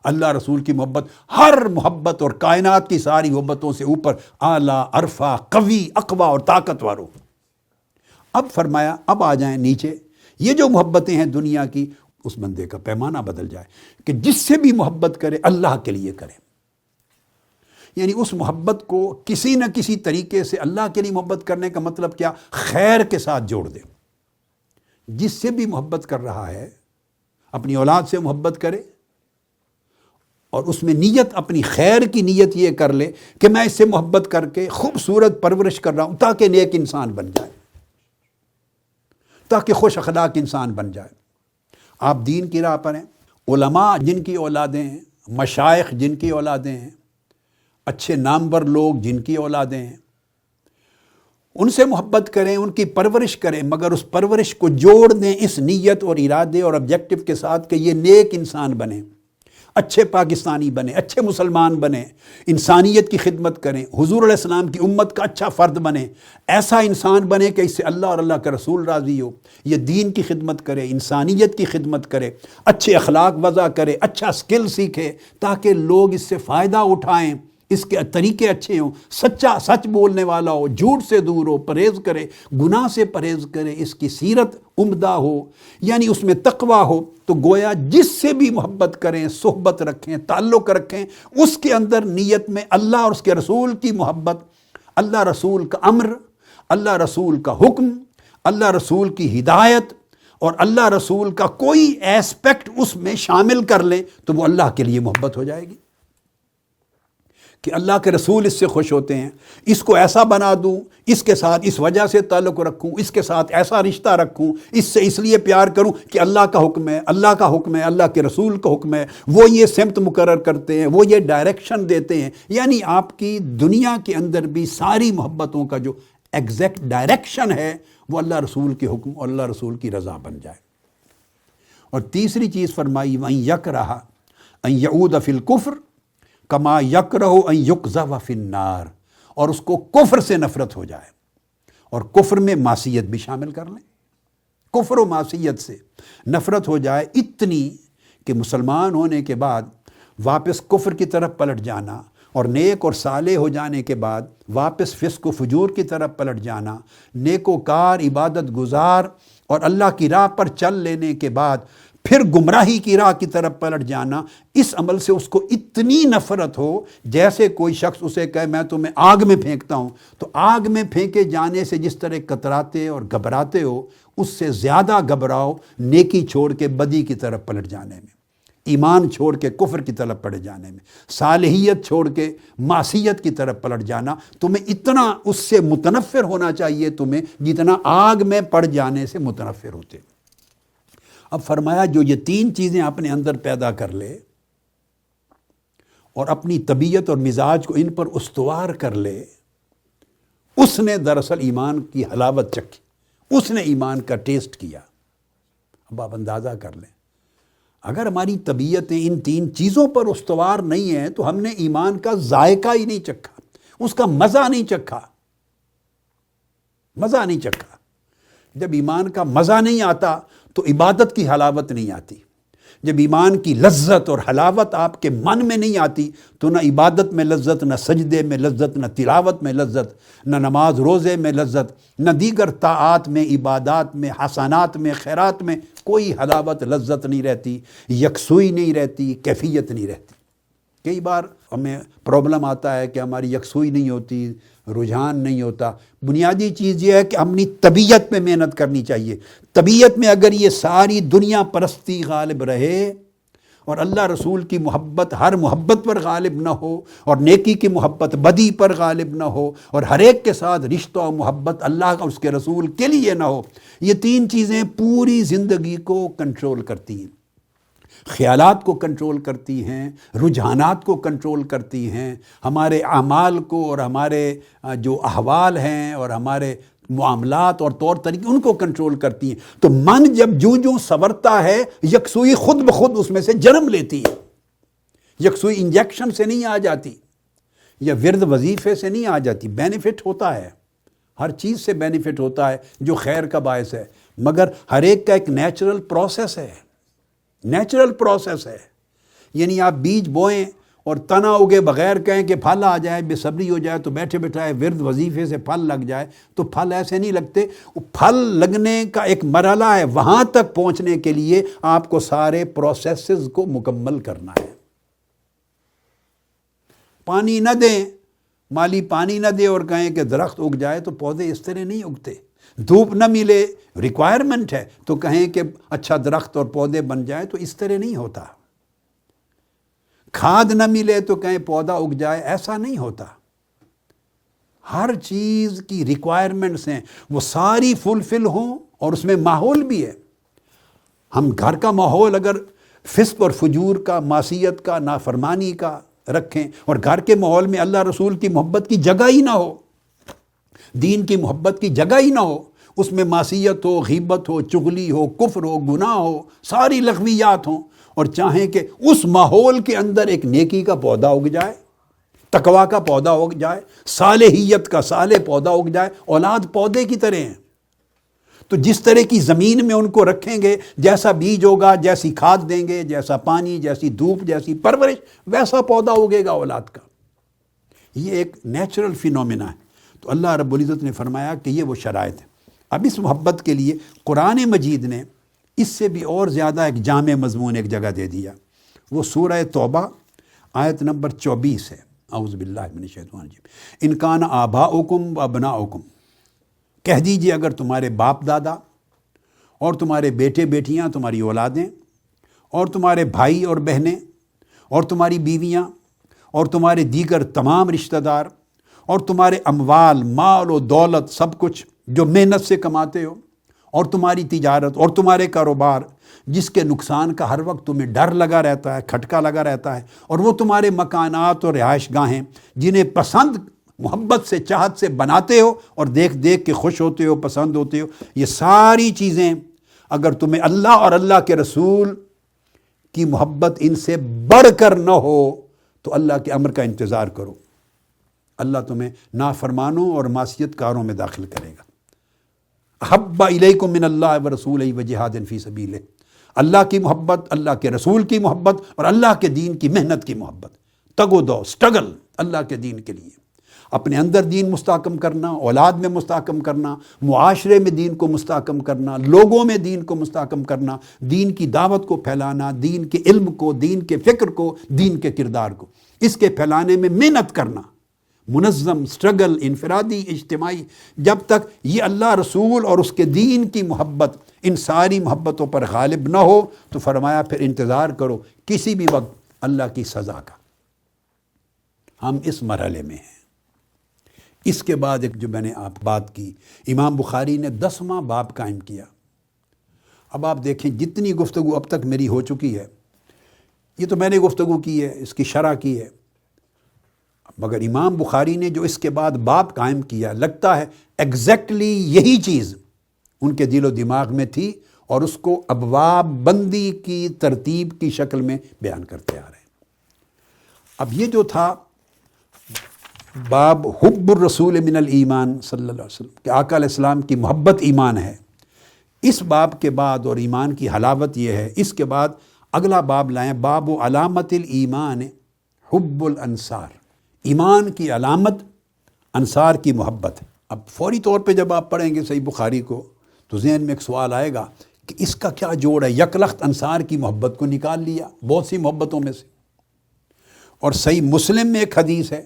اللہ رسول کی محبت ہر محبت اور کائنات کی ساری محبتوں سے اوپر، اعلیٰ، عرفہ، قوی، اقوی اور طاقتور ہو. اب فرمایا اب آ جائیں نیچے. یہ جو محبتیں ہیں دنیا کی، اس بندے کا پیمانہ بدل جائے کہ جس سے بھی محبت کرے اللہ کے لیے کرے. یعنی اس محبت کو کسی نہ کسی طریقے سے اللہ کے لیے محبت کرنے کا مطلب کیا؟ خیر کے ساتھ جوڑ دے. جس سے بھی محبت کر رہا ہے اپنی اولاد سے محبت کرے اور اس میں نیت، اپنی خیر کی نیت یہ کر لے کہ میں اس سے محبت کر کے خوبصورت پرورش کر رہا ہوں تاکہ نیک انسان بن جائے، تاکہ خوش اخلاق انسان بن جائے. آپ دین کی راہ پر ہیں، علماء جن کی اولادیں ہیں، مشائخ جن کی اولادیں ہیں، اچھے نامور لوگ جن کی اولادیں ہیں، ان سے محبت کریں، ان کی پرورش کریں، مگر اس پرورش کو جوڑ دیں اس نیت اور ارادے اور آبجیکٹو کے ساتھ کہ یہ نیک انسان بنے، اچھے پاکستانی بنے، اچھے مسلمان بنے، انسانیت کی خدمت کریں، حضور علیہ السلام کی امت کا اچھا فرد بنے، ایسا انسان بنے کہ اس سے اللہ اور اللہ کا رسول راضی ہو. یہ دین کی خدمت کرے، انسانیت کی خدمت کرے، اچھے اخلاق وضع کرے، اچھا سکل سیکھے تاکہ لوگ اس سے فائدہ اٹھائیں، اس کے طریقے اچھے ہوں، سچا سچ بولنے والا ہو، جھوٹ سے دور ہو، پرہیز کرے، گناہ سے پرہیز کرے، اس کی سیرت عمدہ ہو، یعنی اس میں تقویٰ ہو. تو گویا جس سے بھی محبت کریں، صحبت رکھیں، تعلق رکھیں، اس کے اندر نیت میں اللہ اور اس کے رسول کی محبت، اللہ رسول کا امر، اللہ رسول کا حکم، اللہ رسول کی ہدایت اور اللہ رسول کا کوئی ایسپیکٹ اس میں شامل کر لیں تو وہ اللہ کے لیے محبت ہو جائے گی کہ اللہ کے رسول اس سے خوش ہوتے ہیں، اس کو ایسا بنا دوں، اس کے ساتھ اس وجہ سے تعلق رکھوں، اس کے ساتھ ایسا رشتہ رکھوں، اس سے اس لیے پیار کروں کہ اللہ کا حکم ہے، اللہ کا حکم ہے، اللہ کے رسول کا حکم ہے، وہ یہ سمت مقرر کرتے ہیں، وہ یہ ڈائریکشن دیتے ہیں. یعنی آپ کی دنیا کے اندر بھی ساری محبتوں کا جو ایگزیکٹ ڈائریکشن ہے وہ اللہ رسول کے حکم اور اللہ رسول کی رضا بن جائے. اور تیسری چیز فرمائی وَإِن يَكْرَهَ أَن يَعُودَ فِي الْكُفْرِ کما یکرہ ان یقذف فی النار، اور اس کو کفر سے نفرت ہو جائے. اور کفر میں معصیت بھی شامل کر لیں، کفر و معصیت سے نفرت ہو جائے اتنی کہ مسلمان ہونے کے بعد واپس کفر کی طرف پلٹ جانا اور نیک اور صالح ہو جانے کے بعد واپس فسق و فجور کی طرف پلٹ جانا، نیک و کار، عبادت گزار اور اللہ کی راہ پر چل لینے کے بعد پھر گمراہی کی راہ کی طرف پلٹ جانا. اس عمل سے اس کو اتنی نفرت ہو جیسے کوئی شخص اسے کہے میں تمہیں آگ میں پھینکتا ہوں، تو آگ میں پھینکے جانے سے جس طرح کتراتے اور گھبراتے ہو اس سے زیادہ گھبراؤ نیکی چھوڑ کے بدی کی طرف پلٹ جانے میں، ایمان چھوڑ کے کفر کی طرف پلٹ جانے میں، صالحیت چھوڑ کے معصیت کی طرف پلٹ جانا. تمہیں اتنا اس سے متنفر ہونا چاہیے تمہیں جتنا آگ میں پڑ جانے سے متنفر ہوتے. اب فرمایا جو یہ تین چیزیں اپنے اندر پیدا کر لے اور اپنی طبیعت اور مزاج کو ان پر استوار کر لے، اس نے دراصل ایمان کی حلاوت چکھی، اس نے ایمان کا ٹیسٹ کیا۔ اب آپ اندازہ کر لیں، اگر ہماری طبیعتیں ان 3 چیزوں پر استوار نہیں ہیں تو ہم نے ایمان کا ذائقہ ہی نہیں چکھا، اس کا مزہ نہیں چکھا، مزہ نہیں چکھا۔ جب ایمان کا مزہ نہیں آتا تو عبادت کی حلاوت نہیں آتی۔ جب ایمان کی لذت اور حلاوت آپ کے من میں نہیں آتی تو نہ عبادت میں لذت، نہ سجدے میں لذت، نہ تلاوت میں لذت، نہ نماز روزے میں لذت، نہ دیگر طاعات میں، عبادات میں، حسنات میں، خیرات میں کوئی حلاوت لذت نہیں رہتی، یکسوئی نہیں رہتی، کیفیت نہیں رہتی۔ کئی بار ہمیں پرابلم آتا ہے کہ ہماری یکسوئی نہیں ہوتی، رجحان نہیں ہوتا۔ بنیادی چیز یہ ہے کہ اپنی طبیعت میں محنت کرنی چاہیے۔ طبیعت میں اگر یہ ساری دنیا پرستی غالب رہے اور اللہ رسول کی محبت ہر محبت پر غالب نہ ہو، اور نیکی کی محبت بدی پر غالب نہ ہو، اور ہر ایک کے ساتھ رشتہ و محبت اللہ کا اس کے رسول کے لیے نہ ہو، یہ 3 چیزیں پوری زندگی کو کنٹرول کرتی ہیں، خیالات کو کنٹرول کرتی ہیں، رجحانات کو کنٹرول کرتی ہیں، ہمارے اعمال کو اور ہمارے جو احوال ہیں اور ہمارے معاملات اور طور طریقے ان کو کنٹرول کرتی ہیں۔ تو من جب جوں سنورتا ہے، یکسوئی خود بخود اس میں سے جنم لیتی ہے۔ یکسوئی انجیکشن سے نہیں آ جاتی یا ورد وظیفے سے نہیں آ جاتی، بینیفٹ ہوتا ہے، ہر چیز سے بینیفٹ ہوتا ہے جو خیر کا باعث ہے، مگر ہر ایک کا ایک نیچرل پروسیس ہے، نیچرل پروسیس ہے۔ یعنی آپ بیج بوئیں اور تنا اگے بغیر کہیں کہ پھل آ جائے، بے صبری ہو جائے تو بیٹھے بٹھائے ورد وظیفے سے پھل لگ جائے، تو پھل ایسے نہیں لگتے۔ پھل لگنے کا ایک مرحلہ ہے، وہاں تک پہنچنے کے لیے آپ کو سارے پروسیسز کو مکمل کرنا ہے۔ پانی نہ دیں، مالی پانی نہ دے اور کہیں کہ درخت اگ جائے، تو پودے اس طرح نہیں اگتے۔ دھوپ نہ ملے، ریکوائرمنٹ ہے، تو کہیں کہ اچھا درخت اور پودے بن جائے، تو اس طرح نہیں ہوتا۔ کھاد نہ ملے تو کہیں پودا اگ جائے، ایسا نہیں ہوتا۔ ہر چیز کی ریکوائرمنٹس ہیں، وہ ساری فلفل ہوں، اور اس میں ماحول بھی ہے۔ ہم گھر کا ماحول اگر فسق اور فجور کا، معصیت کا، نافرمانی کا رکھیں، اور گھر کے ماحول میں اللہ رسول کی محبت کی جگہ ہی نہ ہو، دین کی محبت کی جگہ ہی نہ ہو، اس میں معصیت ہو، غیبت ہو، چغلی ہو، کفر ہو، گناہ ہو، ساری لغویات ہوں، اور چاہیں کہ اس ماحول کے اندر ایک نیکی کا پودا اگ جائے، تقوی کا پودا اگ جائے، صالحیت کا صالح پودا اگ جائے، اولاد پودے کی طرح ہیں۔ تو جس طرح کی زمین میں ان کو رکھیں گے، جیسا بیج ہوگا، جیسی کھاد دیں گے، جیسا پانی، جیسی دھوپ، جیسی پرورش، ویسا پودا اگے گا اولاد کا۔ یہ ایک نیچرل فینومینا ہے۔ تو اللہ رب العزت نے فرمایا کہ یہ وہ شرائط ہے۔ اب اس محبت کے لیے قرآن مجید نے اس سے بھی اور زیادہ ایک جامع مضمون ایک جگہ دے دیا، وہ سورہ توبہ آیت نمبر 24 ہے۔ اعوذ باللہ من الشیطان الرجیم۔ ان کان آباؤکم و ابناؤکم، کہہ دیجئے اگر تمہارے باپ دادا اور تمہارے بیٹے بیٹیاں، تمہاری اولادیں، اور تمہارے بھائی اور بہنیں، اور تمہاری بیویاں، اور تمہارے دیگر تمام رشتہ دار، اور تمہارے اموال، مال و دولت، سب کچھ جو محنت سے کماتے ہو، اور تمہاری تجارت اور تمہارے کاروبار جس کے نقصان کا ہر وقت تمہیں ڈر لگا رہتا ہے، کھٹکا لگا رہتا ہے، اور وہ تمہارے مکانات اور رہائش گاہیں جنہیں پسند، محبت سے، چاہت سے بناتے ہو اور دیکھ دیکھ کے خوش ہوتے ہو، پسند ہوتے ہو، یہ ساری چیزیں اگر تمہیں اللہ اور اللہ کے رسول کی محبت ان سے بڑھ کر نہ ہو تو اللہ کے امر کا انتظار کرو، اللہ تمہیں نافرمانوں اور معصیت کاروں میں داخل کرے گا۔ احب الیکم من اللہ و رسولہ و جہاد فی سبیلہ، اللہ کی محبت، اللہ کے رسول کی محبت، اور اللہ کے دین کی محنت کی محبت، تگ و دو، سٹرگل اللہ کے دین کے لیے، اپنے اندر دین مستحکم کرنا، اولاد میں مستحکم کرنا، معاشرے میں دین کو مستحکم کرنا، لوگوں میں دین کو مستحکم کرنا، دین کی دعوت کو پھیلانا، دین کے علم کو، دین کے فکر کو، دین کے کردار کو، اس کے پھیلانے میں محنت کرنا، منظم سٹرگل، انفرادی، اجتماعی۔ جب تک یہ اللہ رسول اور اس کے دین کی محبت ان ساری محبتوں پر غالب نہ ہو تو فرمایا پھر انتظار کرو کسی بھی وقت اللہ کی سزا کا۔ ہم اس مرحلے میں ہیں۔ اس کے بعد ایک جو میں نے آپ بات کی، امام بخاری نے 10واں باب قائم کیا۔ اب آپ دیکھیں جتنی گفتگو اب تک میری ہو چکی ہے، یہ تو میں نے گفتگو کی ہے، اس کی شرح کی ہے، مگر امام بخاری نے جو اس کے بعد باب قائم کیا، لگتا ہے ایگزیکٹلی یہی چیز ان کے دل و دماغ میں تھی اور اس کو ابواب بندی کی ترتیب کی شکل میں بیان کرتے آ رہے ہیں۔ اب یہ جو تھا باب حب الرسول من الایمان صلی اللہ علیہ وسلم کہ آقا علیہ السلام کی محبت ایمان ہے، اس باب کے بعد اور ایمان کی حلاوت یہ ہے، اس کے بعد اگلا باب لائیں، باب علامت الایمان حب الانصار، ایمان کی علامت انصار کی محبت ہے۔ اب فوری طور پہ جب آپ پڑھیں گے صحیح بخاری کو تو ذہن میں ایک سوال آئے گا کہ اس کا کیا جوڑ ہے، یکلخت انصار کی محبت کو نکال لیا بہت سی محبتوں میں سے۔ اور صحیح مسلم میں ایک حدیث ہے،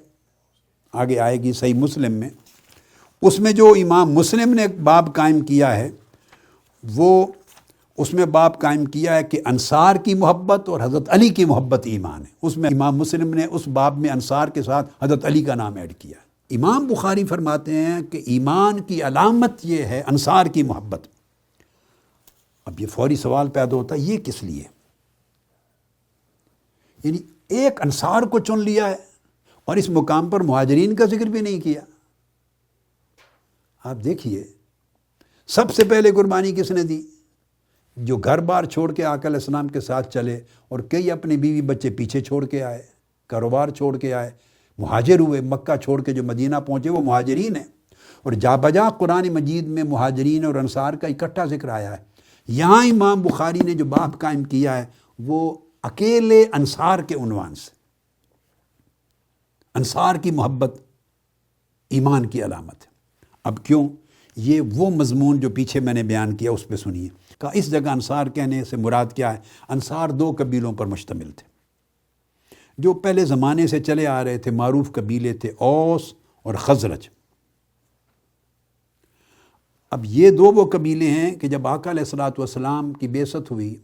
آگے آئے گی صحیح مسلم میں، اس میں جو امام مسلم نے ایک باب قائم کیا ہے، وہ اس میں باب قائم کیا ہے کہ انصار کی محبت اور حضرت علی کی محبت ایمان ہے۔ اس میں امام مسلم نے اس باب میں انصار کے ساتھ حضرت علی کا نام ایڈ کیا ہے۔ امام بخاری فرماتے ہیں کہ ایمان کی علامت یہ ہے انصار کی محبت۔ اب یہ فوری سوال پیدا ہوتا ہے، یہ کس لیے؟ یعنی ایک انصار کو چن لیا ہے اور اس مقام پر مہاجرین کا ذکر بھی نہیں کیا۔ آپ دیکھیے سب سے پہلے قربانی کس نے دی؟ جو گھر بار چھوڑ کے آقا علیہ السلام کے ساتھ چلے اور کئی اپنی بیوی بچے پیچھے چھوڑ کے آئے، کاروبار چھوڑ کے آئے، مہاجر ہوئے، مکہ چھوڑ کے جو مدینہ پہنچے وہ مہاجرین ہیں۔ اور جا بجا قرآن مجید میں مہاجرین اور انصار کا اکٹھا ذکر آیا ہے۔ یہاں امام بخاری نے جو باب قائم کیا ہے وہ اکیلے انصار کے عنوان سے، انصار کی محبت ایمان کی علامت ہے۔ اب کیوں؟ یہ وہ مضمون جو پیچھے میں نے بیان کیا اس پہ سنیے کہ اس جگہ انصار کہنے سے مراد کیا ہے؟ انصار دو قبیلوں پر مشتمل تھے جو پہلے زمانے سے چلے آ رہے تھے، معروف قبیلے تھے، اوس اور خزرج۔ اب یہ وہ قبیلے ہیں کہ جب آقا علیہ والسلام کی بعثت ہوئی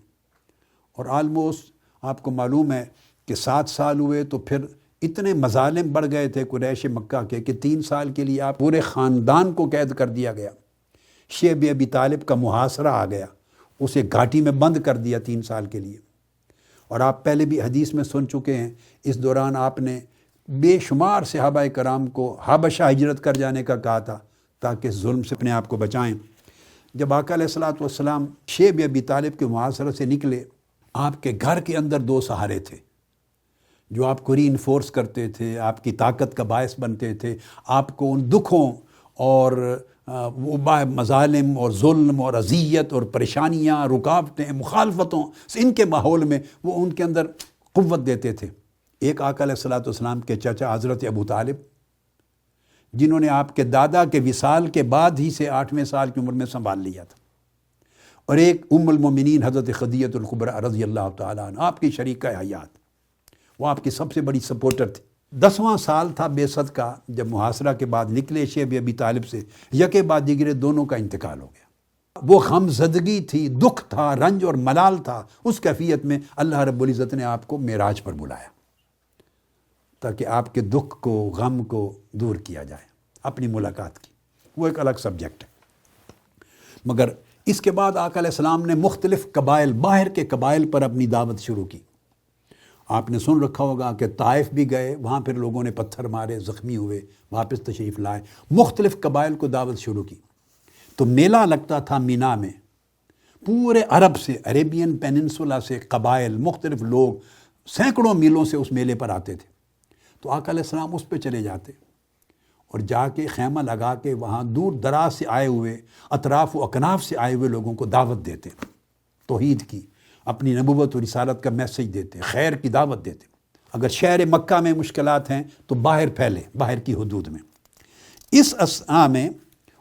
اور آلموسٹ آپ کو معلوم ہے کہ 7 سال ہوئے تو پھر اتنے مظالم بڑھ گئے تھے قریش مکہ کے کہ 3 سال کے لیے آپ پورے خاندان کو قید کر دیا گیا۔ شیب ابی طالب کا محاصرہ آ گیا، اسے گھاٹی میں بند کر دیا 3 سال کے لیے۔ اور آپ پہلے بھی حدیث میں سن چکے ہیں، اس دوران آپ نے بے شمار صحابہ کرام کو حبشہ ہجرت کر جانے کا کہا تھا تاکہ ظلم سے اپنے آپ کو بچائیں۔ جب آقا علیہ والسلام شیب ابی طالب کے محاصرے سے نکلے، آپ کے گھر کے اندر 2 سہارے تھے جو آپ کو ری انفورس کرتے تھے، آپ کی طاقت کا باعث بنتے تھے، آپ کو ان دکھوں اور مظالم اور ظلم اور اذیت اور پریشانیاں، رکاوٹیں، مخالفتوں، ان کے ماحول میں وہ ان کے اندر قوت دیتے تھے۔ ایک آقا علیہ والسلام کے چچا حضرت ابو طالب، جنہوں نے آپ کے دادا کے وصال کے بعد ہی سے 8ویں سال کی عمر میں سنبھال لیا تھا، اور ایک ام المومنین حضرت خدیجہ الکبریٰ رضی اللہ تعالیٰ عنہ، آپ کی شریکہ حیات، وہ آپ کی سب سے بڑی سپورٹر تھی۔ 10واں سال تھا بعثت کا، جب محاصرہ کے بعد نکلے شیب ابی طالب سے، یکے بعد دیگرے دونوں کا انتقال ہو گیا۔ وہ غم زدگی تھی، دکھ تھا، رنج اور ملال تھا۔ اس کیفیت میں اللہ رب العزت نے آپ کو معراج پر بلایا تاکہ آپ کے دکھ کو، غم کو دور کیا جائے، اپنی ملاقات کی۔ وہ ایک الگ سبجیکٹ ہے۔ مگر اس کے بعد آقا علیہ السلام نے مختلف قبائل، باہر کے قبائل پر اپنی دعوت شروع کی۔ آپ نے سن رکھا ہوگا کہ طائف بھی گئے، وہاں پھر لوگوں نے پتھر مارے، زخمی ہوئے، واپس تشریف لائے، مختلف قبائل کو دعوت شروع کی۔ تو میلہ لگتا تھا مینا میں، پورے عرب سے، عریبین پیننسولا سے قبائل، مختلف لوگ سینکڑوں میلوں سے اس میلے پر آتے تھے۔ تو آقا علیہ السلام اس پہ چلے جاتے اور جا کے خیمہ لگا کے وہاں دور دراز سے آئے ہوئے، اطراف و اکناف سے آئے ہوئے لوگوں کو دعوت دیتے، توحید کی، اپنی نبوت و رسالت کا میسج دیتے، خیر کی دعوت دیتے۔ اگر شہر مکہ میں مشکلات ہیں تو باہر پھیلے، باہر کی حدود میں۔ اس اثناء میں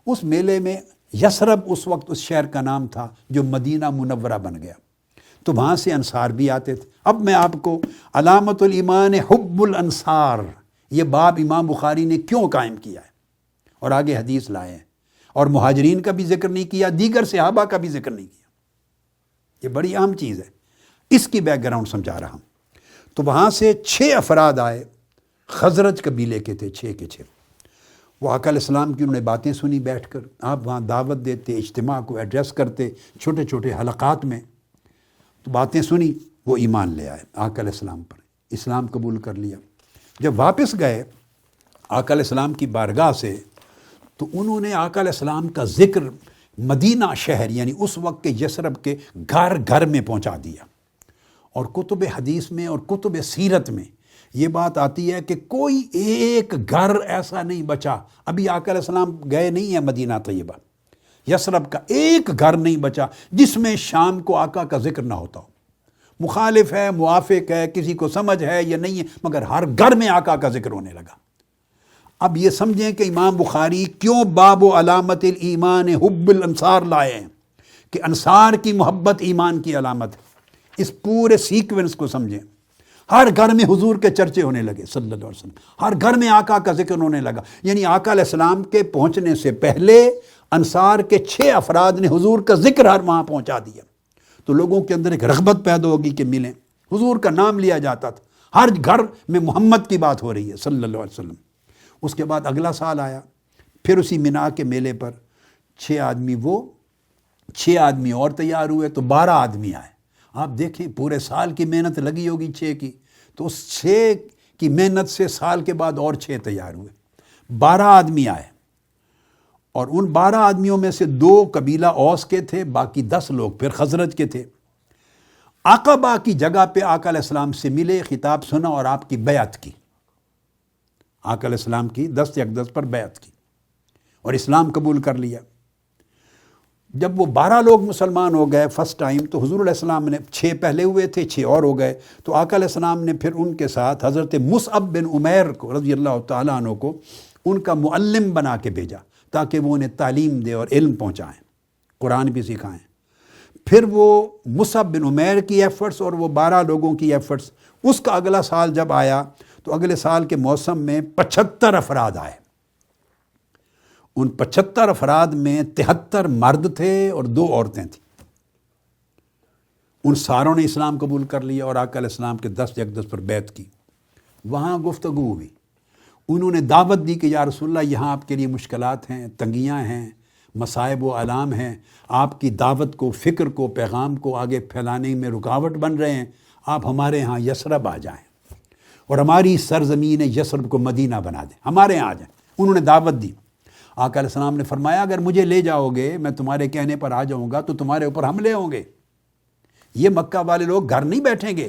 اس میلے میں یثرب اس وقت اس شہر کا نام تھا جو مدینہ منورہ بن گیا، تو وہاں سے انصار بھی آتے تھے۔ اب میں آپ کو علامت الایمان حب الانصار، یہ باب امام بخاری نے کیوں قائم کیا ہے اور آگے حدیث لائے ہیں، اور مہاجرین کا بھی ذکر نہیں کیا، دیگر صحابہ کا بھی ذکر نہیں کیا۔ یہ بڑی اہم چیز ہے، اس کی بیک گراؤنڈ سمجھا رہا ہوں۔ تو وہاں سے 6 افراد آئے، خزرج قبیلے کے تھے، 6 کے 6۔ وہ آقا علیہ السلام کی انہوں نے باتیں سنی بیٹھ کر، آپ وہاں دعوت دیتے، اجتماع کو ایڈریس کرتے چھوٹے چھوٹے حلقات میں، تو باتیں سنی، وہ ایمان لے آئے آقا علیہ السلام پر، اسلام قبول کر لیا۔ جب واپس گئے آقا علیہ السلام کی بارگاہ سے، تو انہوں نے آقا علیہ السلام کا ذکر مدینہ شہر یعنی اس وقت کے یثرب کے گھر گھر میں پہنچا دیا۔ اور کتب حدیث میں اور کتب سیرت میں یہ بات آتی ہے کہ کوئی ایک گھر ایسا نہیں بچا، ابھی آقا علیہ السلام گئے نہیں ہیں مدینہ طیبہ، یثرب کا ایک گھر نہیں بچا جس میں شام کو آقا کا ذکر نہ ہوتا ہو۔ مخالف ہے، موافق ہے، کسی کو سمجھ ہے یا نہیں ہے، مگر ہر گھر میں آقا کا ذکر ہونے لگا۔ اب یہ سمجھیں کہ امام بخاری کیوں باب و علامت الایمان حب الانصار لائے ہیں، کہ انصار کی محبت ایمان کی علامت ہے۔ اس پورے سیکوینس کو سمجھیں۔ ہر گھر میں حضور کے چرچے ہونے لگے صلی اللہ علیہ وسلم، ہر گھر میں آقا کا ذکر ہونے لگا، یعنی آقا علیہ السلام کے پہنچنے سے پہلے انصار کے 6 افراد نے حضور کا ذکر ہر وہاں پہنچا دیا۔ تو لوگوں کے اندر ایک رغبت پیدا ہوگی کہ ملیں، حضور کا نام لیا جاتا تھا، ہر گھر میں محمد کی بات ہو رہی ہے صلی اللہ علیہ وسلم۔ اس کے بعد اگلا سال آیا، پھر اسی مینا کے میلے پر 6 آدمی اور تیار ہوئے تو 12 آدمی آئے۔ آپ دیکھیں پورے سال کی محنت لگی ہوگی 6 کی، تو اس 6 کی محنت سے سال کے بعد اور 6 تیار ہوئے، 12 آدمی آئے۔ اور ان 12 آدمیوں میں سے 2 قبیلہ اوس کے تھے، باقی 10 لوگ پھر خزرج کے تھے۔ عقبہ کی جگہ پہ آقا علیہ السلام سے ملے، خطاب سنا اور آپ کی بیعت کی، آقا علیہ السلام کی دست اقدس پر بیعت کی اور اسلام قبول کر لیا۔ جب وہ 12 لوگ مسلمان ہو گئے فرسٹ ٹائم، تو حضور علیہ السلام نے 6 پہلے ہوئے تھے، 6 اور ہو گئے، تو آقا علیہ السلام نے پھر ان کے ساتھ حضرت مصعب بن عمیر کو رضی اللہ تعالیٰ عنہ کو ان کا معلم بنا کے بھیجا تاکہ وہ انہیں تعلیم دے اور علم پہنچائیں، قرآن بھی سکھائیں۔ پھر وہ مصعب بن عمیر کی ایفرٹس اور وہ 12 لوگوں کی ایفرٹس، اس کا اگلا سال جب آیا تو اگلے سال کے موسم میں 75 افراد آئے۔ ان 75 افراد میں 73 مرد تھے اور 2 عورتیں تھیں۔ ان ساروں نے اسلام قبول کر لیا اور آقا علیہ السلام کے دست اقدس پر بیعت کی۔ وہاں گفتگو ہوئی، انہوں نے دعوت دی کہ یا رسول اللہ یہاں آپ کے لیے مشکلات ہیں، تنگیاں ہیں، مصائب و آلام ہیں، آپ کی دعوت کو، فکر کو، پیغام کو آگے پھیلانے میں رکاوٹ بن رہے ہیں، آپ ہمارے ہاں یثرب آ جائیں اور ہماری سرزمین یثرب کو مدینہ بنا دیں، ہمارے ہاں آ جائیں۔ انہوں نے دعوت دی۔ آقا علیہ السلام نے فرمایا اگر مجھے لے جاؤ گے، میں تمہارے کہنے پر آ جاؤں گا تو تمہارے اوپر حملے ہوں گے، یہ مکہ والے لوگ گھر نہیں بیٹھیں گے،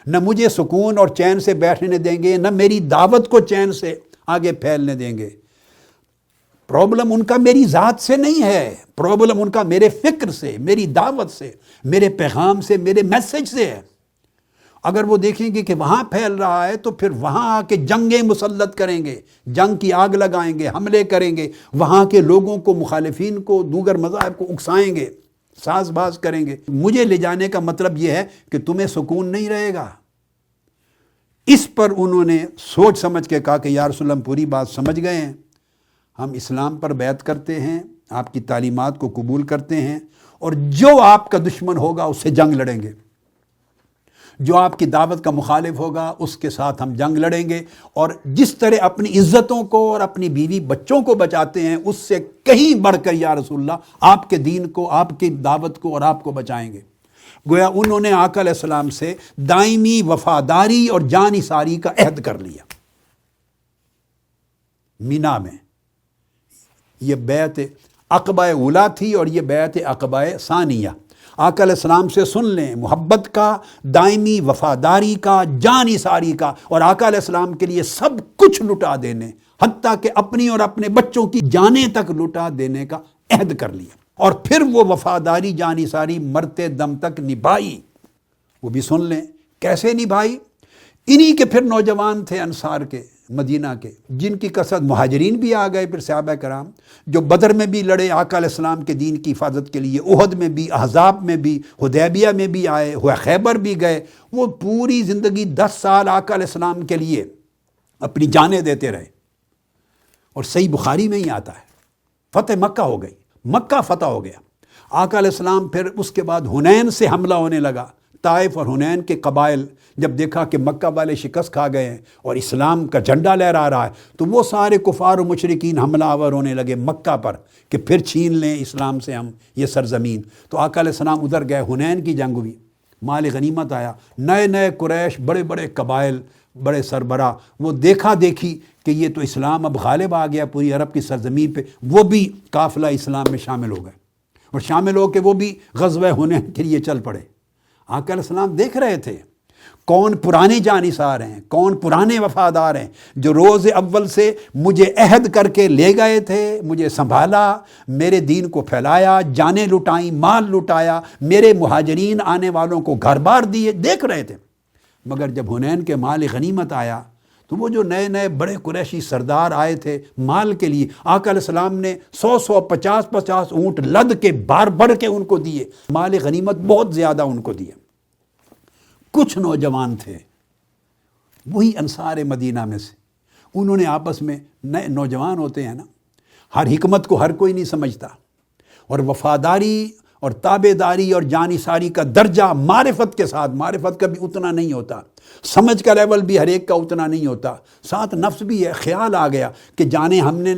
نہ مجھے سکون اور چین سے بیٹھنے دیں گے، نہ میری دعوت کو چین سے آگے پھیلنے دیں گے۔ پرابلم ان کا میری ذات سے نہیں ہے، پرابلم ان کا میرے فکر سے، میری دعوت سے، میرے پیغام سے، میرے میسج سے ہے۔ اگر وہ دیکھیں گے کہ وہاں پھیل رہا ہے تو پھر وہاں آ کے جنگیں مسلط کریں گے، جنگ کی آگ لگائیں گے، حملے کریں گے، وہاں کے لوگوں کو، مخالفین کو، دیگر مذاہب کو اکسائیں گے، ساز باز کریں گے۔ مجھے لے جانے کا مطلب یہ ہے کہ تمہیں سکون نہیں رہے گا۔ اس پر انہوں نے سوچ سمجھ کے کہا کہ یا رسول اللہ ہم پوری بات سمجھ گئے ہیں، ہم اسلام پر بیعت کرتے ہیں، آپ کی تعلیمات کو قبول کرتے ہیں، اور جو آپ کا دشمن ہوگا اس سے جنگ لڑیں گے، جو آپ کی دعوت کا مخالف ہوگا اس کے ساتھ ہم جنگ لڑیں گے، اور جس طرح اپنی عزتوں کو اور اپنی بیوی بچوں کو بچاتے ہیں اس سے کہیں بڑھ کر یا رسول اللہ آپ کے دین کو، آپ کی دعوت کو اور آپ کو بچائیں گے۔ گویا انہوں نے آقا علیہ السلام سے دائمی وفاداری اور جان نثاری کا عہد کر لیا۔ مینا میں یہ بیعت عقبہ اولیٰ تھی اور یہ بیعت عقبہ ثانیہ۔ آقا علیہ السلام سے سن لیں، محبت کا، دائمی وفاداری کا، جان نثاری کا، اور آقا علیہ السلام کے لیے سب کچھ لٹا دینے، حتیٰ کہ اپنی اور اپنے بچوں کی جانیں تک لٹا دینے کا عہد کر لیا، اور پھر وہ وفاداری، جان نثاری مرتے دم تک نبھائی۔ وہ بھی سن لیں کیسے نبھائی۔ انہی کے پھر نوجوان تھے انصار کے، مدینہ کے، جن کی کثرت، مہاجرین بھی آ گئے، پھر صحابہ کرام جو بدر میں بھی لڑے آقا علیہ السلام کے دین کی حفاظت کے لیے، احد میں بھی، احزاب میں بھی، حدیبیہ میں بھی آئے، خیبر بھی گئے۔ وہ پوری زندگی 10 سال آقا علیہ السلام کے لیے اپنی جانیں دیتے رہے۔ اور صحیح بخاری میں ہی آتا ہے فتح مکہ ہو گئی، مکہ فتح ہو گیا۔ آقا علیہ السلام پھر اس کے بعد حنین سے حملہ ہونے لگا۔ طائف اور حنین کے قبائل جب دیکھا کہ مکہ والے شکست کھا گئے ہیں اور اسلام کا جھنڈا لہرا رہا ہے، تو وہ سارے کفار و مشرکین حملہ آور ہونے لگے مکہ پر کہ پھر چھین لیں اسلام سے ہم یہ سرزمین۔ تو آقا علیہ السلام ادھر گئے، حنین کی جنگ ہوئی، مال غنیمت آیا، نئے نئے قریش، بڑے بڑے قبائل، بڑے سربراہ، وہ دیکھا دیکھی کہ یہ تو اسلام اب غالب آ گیا پوری عرب کی سرزمین پہ، وہ بھی قافلہ اسلام میں شامل ہو گئے، اور شامل ہو کے وہ بھی غزوہ حنین کے لیے چل پڑے۔ آقا علیہ السلام دیکھ رہے تھے کون پرانے جانثار ہیں، کون پرانے وفادار ہیں، جو روز اول سے مجھے عہد کر کے لے گئے تھے، مجھے سنبھالا، میرے دین کو پھیلایا، جانیں لٹائیں، مال لٹایا، میرے مہاجرین آنے والوں کو گھر بار دیے، دیکھ رہے تھے۔ مگر جب حنین کے مال غنیمت آیا تو وہ جو نئے نئے بڑے قریشی سردار آئے تھے مال کے لیے، آقا علیہ السلام نے 100 50 اونٹ لد کے بار بڑھ کے ان کو دیے، مال غنیمت بہت زیادہ ان کو دیے۔ کچھ نوجوان تھے وہی انصار مدینہ میں سے، انہوں نے آپس میں، نئے نوجوان ہوتے ہیں نا، ہر حکمت کو ہر کوئی نہیں سمجھتا، اور وفاداری اور تابع داری اور جانثاری کا درجہ معرفت کے ساتھ، معرفت کا بھی اتنا نہیں ہوتا، سمجھ کا لیول بھی ہر ایک کا اتنا نہیں ہوتا، ساتھ نفس بھی ہے، خیال آ گیا کہ جانیں ہم نے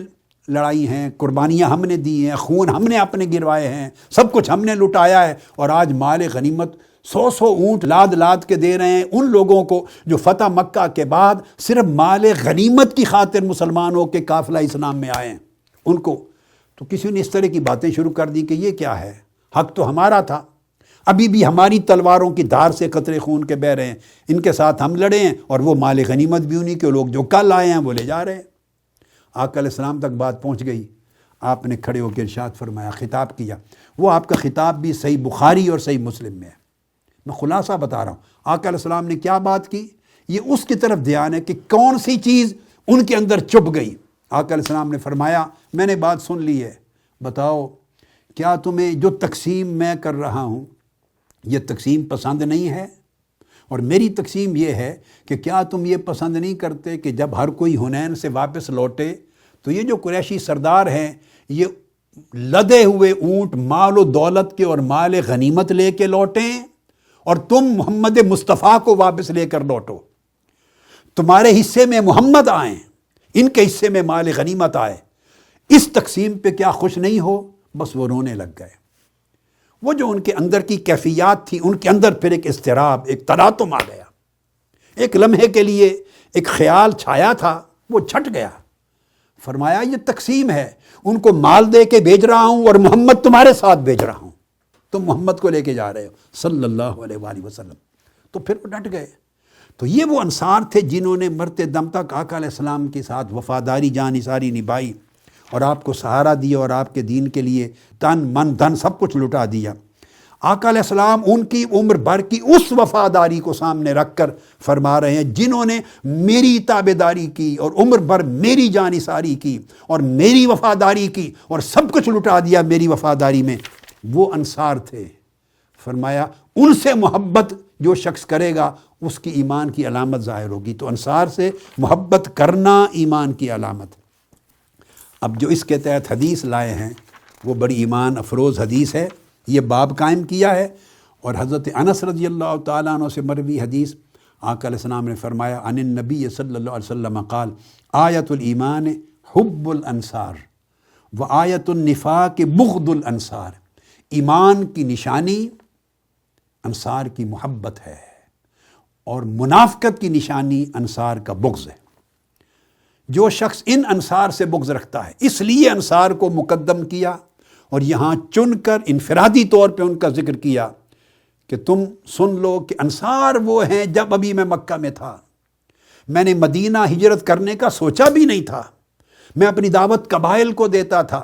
لڑائی ہیں، قربانیاں ہم نے دی ہیں، خون ہم نے اپنے گروائے ہیں، سب کچھ ہم نے لٹایا ہے، اور آج مال غنیمت 100 اونٹ لاد لاد کے دے رہے ہیں ان لوگوں کو جو فتح مکہ کے بعد صرف مال غنیمت کی خاطر مسلمان ہو کے قافلہ اسلام میں آئے ہیں، ان کو تو کسی نے اس طرح کی باتیں شروع کر دی کہ یہ کیا ہے، حق تو ہمارا تھا، ابھی بھی ہماری تلواروں کی دھار سے قطرے خون کے بہہ رہے ہیں، ان کے ساتھ ہم لڑے ہیں، اور وہ مال غنیمت بھی انہی کے لوگ جو کل آئے ہیں وہ لے جا رہے ہیں۔ آقا علیہ السلام تک بات پہنچ گئی، آپ نے کھڑے ہو کے ارشاد فرمایا، خطاب کیا، وہ آپ کا خطاب بھی صحیح بخاری اور صحیح مسلم میں ہے، میں خلاصہ بتا رہا ہوں۔ آقا علیہ السلام نے کیا بات کی، یہ اس کی طرف دھیان ہے کہ کون سی چیز ان کے اندر چھپ گئی۔ آقا علیہ السلام نے فرمایا، میں نے بات سن لی ہے، بتاؤ کیا تمہیں جو تقسیم میں کر رہا ہوں یہ تقسیم پسند نہیں ہے؟ اور میری تقسیم یہ ہے کہ کیا تم یہ پسند نہیں کرتے کہ جب ہر کوئی حنین سے واپس لوٹے تو یہ جو قریشی سردار ہیں یہ لدے ہوئے اونٹ مال و دولت کے اور مال غنیمت لے کے لوٹیں، اور تم محمد مصطفیٰ کو واپس لے کر لوٹو، تمہارے حصے میں محمد آئیں، ان کے حصے میں مال غنیمت آئے، اس تقسیم پہ کیا خوش نہیں ہو؟ بس وہ رونے لگ گئے۔ وہ جو ان کے اندر کی کیفیات تھی، ان کے اندر پھر ایک اضطراب، ایک تلاطم آ گیا، ایک لمحے کے لیے ایک خیال چھایا تھا، وہ چھٹ گیا۔ فرمایا یہ تقسیم ہے، ان کو مال دے کے بھیج رہا ہوں اور محمد تمہارے ساتھ بھیج رہا ہوں، تم محمد کو لے کے جا رہے ہو صلی اللہ علیہ وآلہ وسلم۔ تو پھر وہ ڈٹ گئے۔ تو یہ وہ انصار تھے جنہوں نے مرتے دم تک آقا علیہ السلام کے ساتھ وفاداری جانثاری نبھائی، اور آپ کو سہارا دیا، اور آپ کے دین کے لیے تن من دھن سب کچھ لٹا دیا۔ آقا علیہ السلام ان کی عمر بھر کی اس وفاداری کو سامنے رکھ کر فرما رہے ہیں، جنہوں نے میری تابعداری کی اور عمر بھر میری جانثاری کی اور میری وفاداری کی اور سب کچھ لٹا دیا میری وفاداری میں، وہ انصار تھے۔ فرمایا ان سے محبت جو شخص کرے گا اس کی ایمان کی علامت ظاہر ہوگی۔ تو انصار سے محبت کرنا ایمان کی علامت۔ اب جو اس کے تحت حدیث لائے ہیں وہ بڑی ایمان افروز حدیث ہے، یہ باب قائم کیا ہے، اور حضرت انس رضی اللہ تعالیٰ عنہ سے مروی حدیث، آقا علیہ السلام نے فرمایا عن النبی صلی اللہ علیہ وسلم قال آیت الایمان حب الانصار و آیت النفاق بغض الانصار، ایمان کی نشانی انصار کی محبت ہے، اور منافقت کی نشانی انصار کا بغض ہے۔ جو شخص ان انصار سے بغض رکھتا ہے، اس لیے انصار کو مقدم کیا اور یہاں چن کر انفرادی طور پہ ان کا ذکر کیا کہ تم سن لو کہ انصار وہ ہیں، جب ابھی میں مکہ میں تھا میں نے مدینہ ہجرت کرنے کا سوچا بھی نہیں تھا، میں اپنی دعوت قبائل کو دیتا تھا،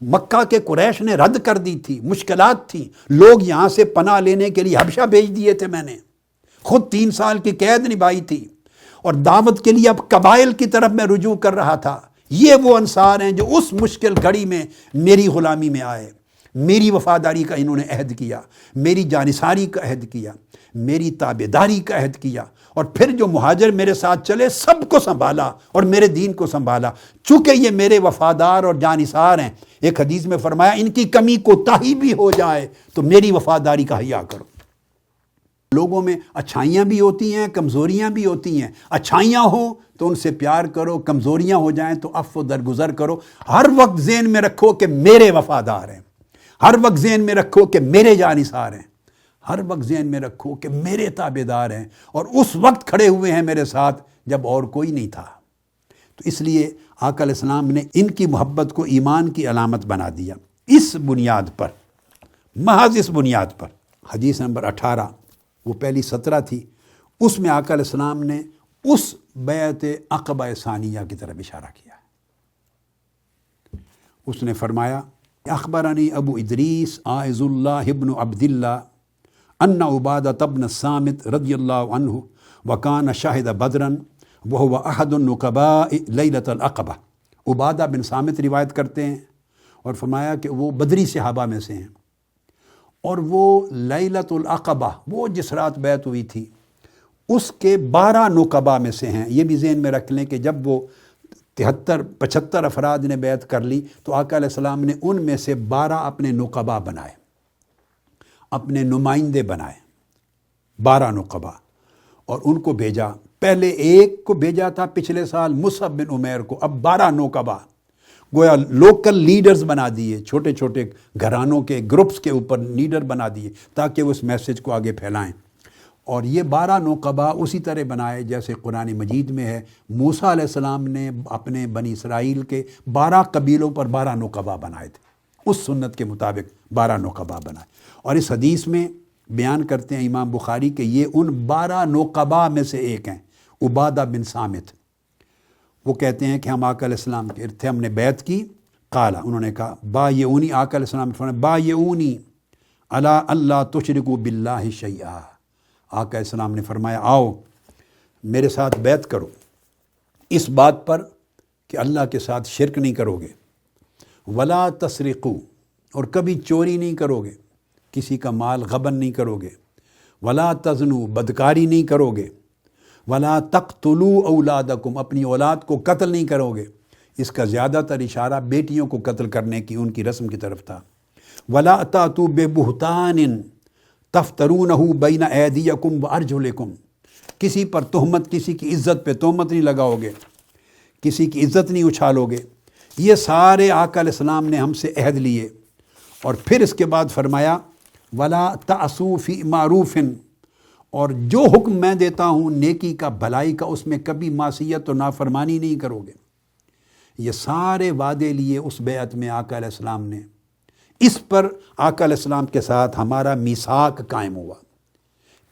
مکہ کے قریش نے رد کر دی تھی، مشکلات تھی، لوگ یہاں سے پناہ لینے کے لیے حبشہ بھیج دیے تھے، میں نے خود 3 سال کی قید نبھائی تھی، اور دعوت کے لیے اب قبائل کی طرف میں رجوع کر رہا تھا۔ یہ وہ انصار ہیں جو اس مشکل گھڑی میں میری غلامی میں آئے، میری وفاداری کا انہوں نے عہد کیا، میری جانثاری کا عہد کیا، میری تابعداری کا عہد کیا، اور پھر جو مہاجر میرے ساتھ چلے سب کو سنبھالا اور میرے دین کو سنبھالا۔ چونکہ یہ میرے وفادار اور جانثار ہیں، ایک حدیث میں فرمایا ان کی کمی کوتاہی بھی ہو جائے تو میری وفاداری کا حیا کرو۔ لوگوں میں اچھائیاں بھی ہوتی ہیں، کمزوریاں بھی ہوتی ہیں، اچھائیاں ہوں تو ان سے پیار کرو، کمزوریاں ہو جائیں تو عفو درگزر کرو۔ ہر وقت ذہن میں رکھو کہ میرے وفادار ہیں، ہر وقت ذہن میں رکھو کہ میرے جانثار ہیں، ہر وقت ذہن میں رکھو کہ میرے تابعدار ہیں، اور اس وقت کھڑے ہوئے ہیں میرے ساتھ جب اور کوئی نہیں تھا۔ تو اس لیے آقا علیہ السلام نے ان کی محبت کو ایمان کی علامت بنا دیا، اس بنیاد پر، محض اس بنیاد پر۔ حدیث نمبر 18، وہ پہلی 17 تھی، اس میں آقا علیہ السلام نے اس بیعت عقبہ ثانیہ کی طرف اشارہ کیا ہے۔ اس نے فرمایا اخبرنی ابو ادریس عائذ اللہ ابن عبداللہ ان عبادہ بن الصامت رضی اللہ عنہ وکان شاہد بدرا وہو احد النقباء لیلۃ العقبہ۔ عبادہ بن صامت روایت کرتے ہیں اور فرمایا کہ وہ بدری صحابہ میں سے ہیں، اور وہ لیلۃ العقبہ، وہ جس رات بیعت ہوئی تھی، اس کے 12 نقباء میں سے ہیں۔ یہ بھی ذہن میں رکھ لیں کہ جب وہ 75 افراد نے بیعت کر لی تو آقا علیہ السلام نے ان میں سے 12 اپنے نقباء بنائے، اپنے نمائندے بنائے، 12 نقباء، اور ان کو بھیجا۔ پہلے ایک کو بھیجا تھا پچھلے سال مصعب بن عمیر کو، اب 12 نقباء، گویا لوکل لیڈرز بنا دیے، چھوٹے چھوٹے گھرانوں کے گروپس کے اوپر لیڈر بنا دیے تاکہ وہ اس میسج کو آگے پھیلائیں۔ اور یہ 12 نقباء اسی طرح بنائے جیسے قرآن مجید میں ہے، موسیٰ علیہ السلام نے اپنے بنی اسرائیل کے 12 قبیلوں پر 12 نقباء بنائے تھے، اس سنت کے مطابق 12 نقباء بنائے۔ اور اس حدیث میں بیان کرتے ہیں امام بخاری کہ یہ ان 12 نقباء میں سے ایک ہیں، عبادہ بن صامت۔ وہ کہتے ہیں کہ ہم آقا علیہ السلام کے ارد تھے، ہم نے بیعت کی، قالا، انہوں نے کہا بایعونی، آقا علیہ السلام نے فرمایا بایعونی علی اللہ تشرکوا باللہ شیئا۔ آقا علیہ السلام نے فرمایا آؤ میرے ساتھ بیعت کرو اس بات پر کہ اللہ کے ساتھ شرک نہیں کرو گے، ولا تسرقوا، اور کبھی چوری نہیں کرو گے، کسی کا مال غبن نہیں کرو گے، ولا تزنوا، بدکاری نہیں کرو گے، ولا تقتلوا اولادکم، اپنی اولاد کو قتل نہیں کرو گے۔ اس کا زیادہ تر اشارہ بیٹیوں کو قتل کرنے کی ان کی رسم کی طرف تھا۔ ولا تأتوا ببہتان تفترونہ بین ایدیکم وارجلکم، کسی پر تہمت، کسی کی عزت پہ تہمت نہیں لگاؤ گے، کسی کی عزت نہیں اچھالو گے۔ یہ سارے آقا علیہ السلام نے ہم سے عہد لیے، اور پھر اس کے بعد فرمایا ولا تعصوا فی معروف، اور جو حکم میں دیتا ہوں نیکی کا، بھلائی کا، اس میں کبھی معصیت و نافرمانی نہیں کرو گے۔ یہ سارے وعدے لیے اس بیعت میں آقا علیہ السلام نے۔ اس پر آقا علیہ السلام کے ساتھ ہمارا میثاق قائم ہوا،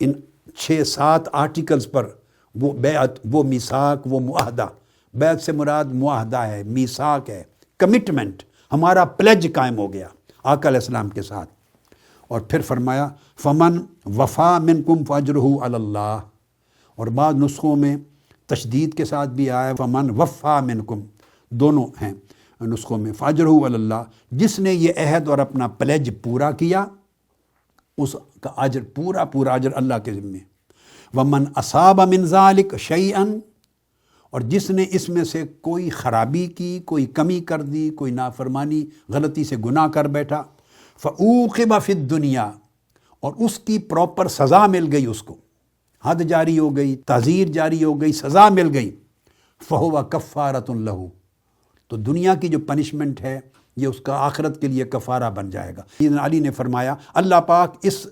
ان 6-7 آرٹیکلز پر وہ بیعت، وہ میثاق، وہ معاہدہ، بیعت سے مراد معاہدہ ہے، میثاق ہے، کمٹمنٹ، ہمارا پلیج قائم ہو گیا آقا علیہ السلام کے ساتھ۔ اور پھر فرمایا فمن وفا منکم فاجرہ علی اللہ، اور بعض نسخوں میں تشدید کے ساتھ بھی آیا فمن وفا منکم، دونوں ہیں نسخوں میں، فاجرہ علی اللہ، جس نے یہ عہد اور اپنا پلیج پورا کیا اس کا اجر، پورا اجر اللہ کے ذمے۔ ومن اصاب من ذلک شیئا، اور جس نے اس میں سے کوئی خرابی کی، کوئی کمی کر دی، کوئی نافرمانی، غلطی سے گناہ کر بیٹھا، فعوقب فی الدنیا، اور اس کی پراپر سزا مل گئی، اس کو حد جاری ہو گئی، تعزیر جاری ہو گئی، سزا مل گئی، فہو کفارۃ لہ، تو دنیا کی جو پنشمنٹ ہے یہ اس کا آخرت کے لیے کفارہ بن جائے گا۔ سیدنا علی نے فرمایا اللہ پاک اس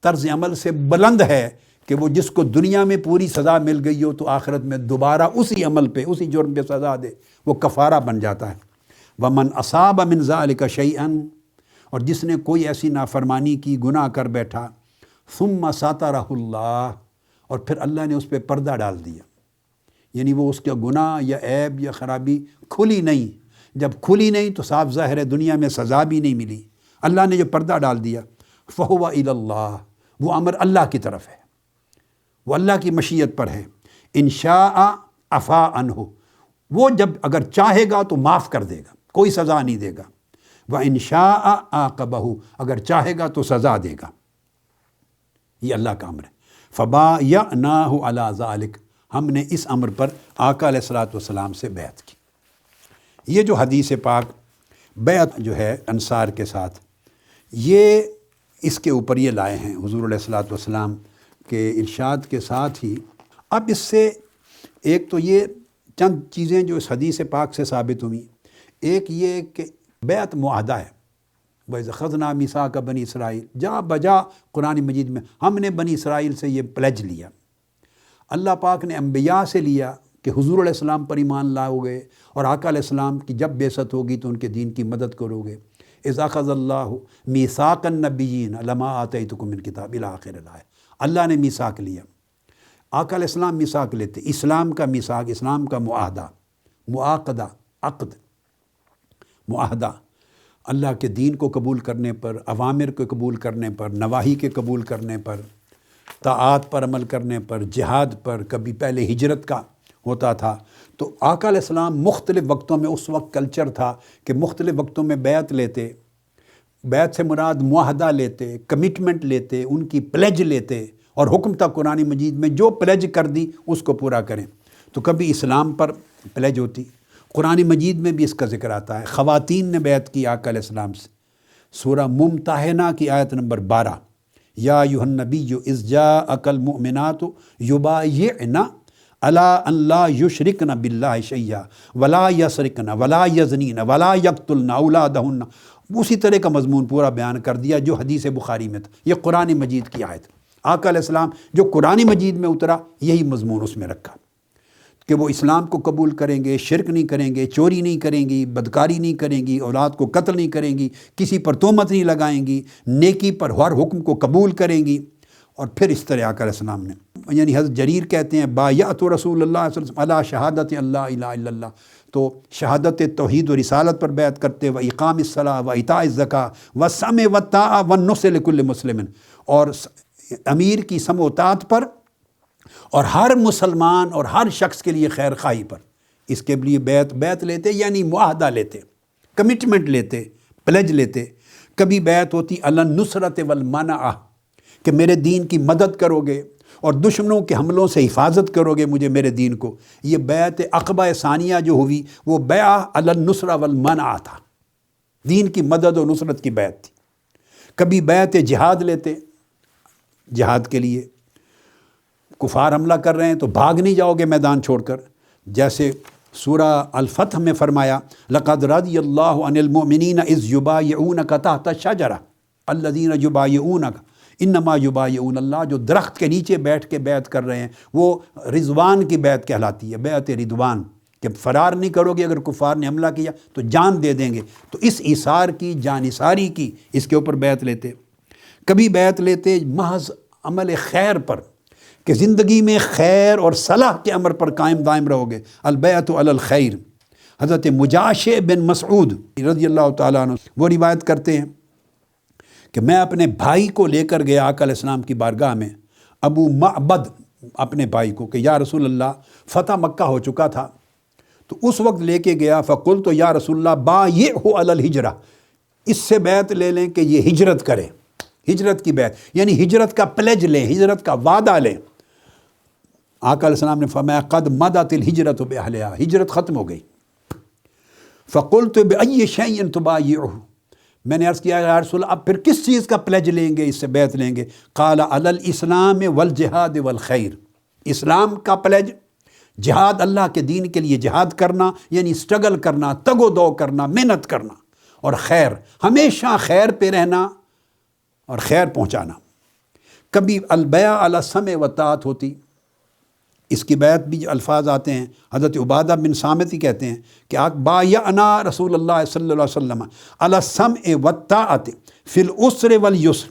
طرز عمل سے بلند ہے کہ وہ جس کو دنیا میں پوری سزا مل گئی ہو تو آخرت میں دوبارہ اسی عمل پہ، اسی جرم پہ سزا دے، وہ کفارہ بن جاتا ہے۔ ومن اصاب من ذلک شیئا، اور جس نے کوئی ایسی نافرمانی کی، گناہ کر بیٹھا، ثم سترہ اللہ، اور پھر اللہ نے اس پہ پردہ ڈال دیا، یعنی وہ اس کا گناہ یا عیب یا خرابی کھلی نہیں، جب کھلی نہیں تو صاف ظاہر ہے دنیا میں سزا بھی نہیں ملی، اللہ نے جو پردہ ڈال دیا، فہو الی اللہ، وہ امر اللہ کی طرف ہے، وہ اللہ کی مشیت پر ہے۔ ان شاء عفا عنہ، وہ جب اگر چاہے گا تو معاف کر دے گا، کوئی سزا نہیں دے گا، وَإِن شَاءَ عَاقَبَهُ، اگر چاہے گا تو سزا دے گا، یہ اللہ کا امر ہے۔ فَبَايَعْنَاهُ عَلَى ذَلِكَ، ہم نے اس امر پر آقا علیہ الصلوۃ والسلام سے بیعت کی۔ یہ جو حدیث پاک بیعت جو ہے انصار کے ساتھ، یہ اس کے اوپر یہ لائے ہیں حضور علیہ الصلوۃ والسلام کے ارشاد کے ساتھ ہی۔ اب اس سے ایک تو یہ چند چیزیں جو اس حدیث پاک سے ثابت ہوئی، ایک یہ کہ بیعت معاہدہ ہے، وَإِذْ أَخَذْنَا مِيثَاقَ بَنِي اسرائیل، جا بجا قرآن مجید میں ہم نے بنی اسرائیل سے یہ پلیج لیا، اللہ پاک نے انبیاء سے لیا کہ حضور علیہ السلام پر ایمان لاؤ گے اور آقا علیہ السلام کی جب بعثت ہوگی تو ان کے دین کی مدد کرو گے. اذ اخذ اللہ میثاق النبیین لما آتیتکم من کتاب الی آخر الآیہ. اللہ نے میثاق لیا. آقا علیہ السلام میثاق لیتے. اسلام کا میثاق، اسلام کا معاہدہ، معاقدہ، عقد، معاہدہ، اللہ کے دین کو قبول کرنے پر، اوامر کو قبول کرنے پر، نواہی کے قبول کرنے پر، طاعات پر عمل کرنے پر، جہاد پر. کبھی پہلے ہجرت کا ہوتا تھا تو آقا علیہ السلام مختلف وقتوں میں، اس وقت کلچر تھا کہ مختلف وقتوں میں بیعت لیتے. بیعت سے مراد معاہدہ لیتے، کمٹمنٹ لیتے، ان کی پلیج لیتے، اور حکم تھا قرآن مجید میں جو پلیج کر دی اس کو پورا کریں. تو کبھی اسلام پر پلیج ہوتی. قرآن مجید میں بھی اس کا ذکر آتا ہے. خواتین نے بیعت کی آقا علیہ السلام سے. سورہ ممتحنہ کی آیت نمبر 12، یا ایھا النبی اذ جاءک المؤمنات یبایعن علی ان لا یشرکن باللہ شیئا ولا یسرقن ولا یزنین ولا یقتلن اولادہن. اسی طرح کا مضمون پورا بیان کر دیا جو حدیث بخاری میں تھا. یہ قرآن مجید کی آیت. آقا علیہ السلام جو قرآن مجید میں اترا یہی مضمون اس میں رکھا کہ وہ اسلام کو قبول کریں گے، شرک نہیں کریں گے، چوری نہیں کریں گی، بدکاری نہیں کریں گی، اولاد کو قتل نہیں کریں گی، کسی پر تہمت نہیں لگائیں گی، نیکی پر ہر حکم کو قبول کریں گی. اور پھر اس طرح آقا علیہ السلام نے، یعنی حضرت جریر کہتے ہیں بایعت رسول اللہ صلی اللہ علیہ وسلم علی شہادت اللہ الہ الا اللہ. تو شہادت توحید و رسالت پر بیعت کرتے، و اقام الصلاۃ و ایتاء الزکاۃ و السمع والطاعۃ والنصح لکل مسلم، اور امیر کی سمع و اطاعت پر اور ہر مسلمان اور ہر شخص کے لیے خیر خواہی پر. اس کے لیے بیعت لیتے، یعنی معاہدہ لیتے، کمٹمنٹ لیتے، پلیج لیتے. کبھی بیعت ہوتی علی النصرۃ والمنع، کہ میرے دین کی مدد کرو گے اور دشمنوں کے حملوں سے حفاظت کرو گے مجھے، میرے دین کو. یہ بیعت عقبہ ثانیہ جو ہوئی وہ بیعہ علی النصرۃ والمنع تھا، دین کی مدد اور نصرت کی بیعت تھی. کبھی بیعت جہاد لیتے، جہاد کے لیے کفار حملہ کر رہے ہیں تو بھاگ نہیں جاؤ گے میدان چھوڑ کر. جیسے سورہ الفتح میں فرمایا لقد رضی اللہ عن المؤمنین اذ یبایعونک تحت الشجرہ الذین یبایعونک انما یبایعون اللہ. جو درخت کے نیچے بیٹھ کے بیعت کر رہے ہیں وہ رضوان کی بیعت کہلاتی ہے، بیعت رضوان، کہ فرار نہیں کرو گے اگر کفار نے حملہ کیا تو جان دے دیں گے. تو اس ایثار کی، جان ایثاری کی، اس کے اوپر بیعت لیتے. کبھی بیعت لیتے محض عمل خیر پر، کہ زندگی میں خیر اور صلاح کے امر پر قائم دائم رہو گے. البیعۃ علی الخیر. حضرت مجاشع بن مسعود رضی اللہ تعالیٰ عنہ وہ روایت کرتے ہیں کہ میں اپنے بھائی کو لے کر گیا آقا علیہ السلام کی بارگاہ میں، ابو معبد اپنے بھائی کو، کہ یا رسول اللہ فتح مکہ ہو چکا تھا تو اس وقت لے کے گیا. فقلت یا رسول اللہ بایعہ علی الہجرہ، اس سے بیعت لے لیں کہ یہ ہجرت کرے، ہجرت کی بیعت، یعنی ہجرت کا پلیج لیں، ہجرت کا وعدہ لیں. آقا علیہ السلام نے فرمایا قد مضت الہجرۃ باہلہا، ہجرت ختم ہو گئی. فقلت بأی شیء تبایعہ، میں نے عرض کیا یا رسول اللہ اب پھر کس چیز کا پلیج لیں گے، اس سے بیعت لیں گے؟ قال علی الاسلام والجہاد والخیر. اسلام کا پلیج، جہاد، اللہ کے دین کے لیے جہاد کرنا، یعنی اسٹرگل کرنا، تگ و دو کرنا، محنت کرنا، اور خیر، ہمیشہ خیر پہ رہنا اور خیر پہنچانا. کبھی البیعہ علی السمع والطاعت ہوتی. اس کی بیعت بھی الفاظ آتے ہیں، حضرت عبادہ بن صامت ہی کہتے ہیں کہ بایعنا رسول اللہ صلی اللہ علیہ وسلم علی السمع والطاعت فی العسر والیسر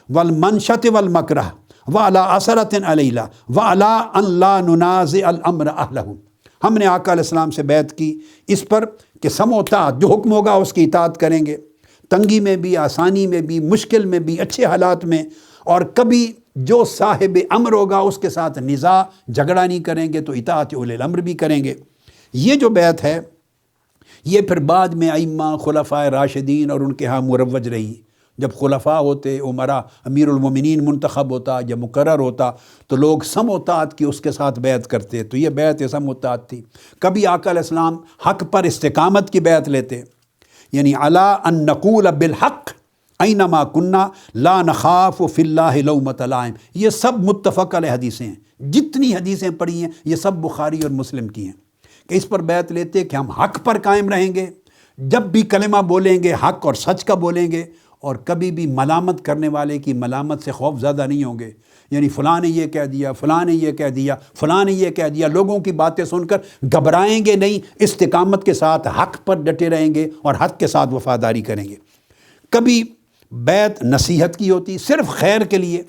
والمنشط والمکرہ وعلی عثرۃ علینا وعلی ان لا ننازع الامر اہلہ. ہم نے آقا علیہ السلام سے بیعت کی اس پر کہ سمع و طاعت، جو حکم ہوگا اس کی اطاعت کریں گے، تنگی میں بھی، آسانی میں بھی، مشکل میں بھی، اچھے حالات میں. اور کبھی جو صاحب امر ہوگا اس کے ساتھ نزاع، جھگڑا نہیں کریں گے تو اطاعت اولی الامر بھی کریں گے. یہ جو بیعت ہے یہ پھر بعد میں ائمہ، خلفائے راشدین اور ان کے ہاں مروج رہی. جب خلفاء ہوتے، عمرا، امیر المومنین منتخب ہوتا یا مقرر ہوتا تو لوگ سمع و طاعت کی اس کے ساتھ بیعت کرتے. تو یہ بیعت سمع و طاعت تھی. کبھی آقا علیہ السلام حق پر استقامت کی بیعت لیتے، یعنی علی ان نقول بالحق اینما کننا لا نخاف فی اللہ لومۃ لائم. یہ سب متفق علیہ حدیثیں ہیں، جتنی حدیثیں پڑھی ہیں یہ سب بخاری اور مسلم کی ہیں، کہ اس پر بیعت لیتے کہ ہم حق پر قائم رہیں گے، جب بھی کلمہ بولیں گے حق اور سچ کا بولیں گے، اور کبھی بھی ملامت کرنے والے کی ملامت سے خوف زدہ نہیں ہوں گے. یعنی فلاں نے یہ کہہ دیا، فلاں نے یہ کہہ دیا، فلاں نے یہ کہہ دیا، لوگوں کی باتیں سن کر گھبرائیں گے نہیں، استقامت کے ساتھ حق پر ڈٹے رہیں گے اور حق کے ساتھ وفاداری کریں گے. کبھی بیعت نصیحت کی ہوتی، صرف خیر کے لیے.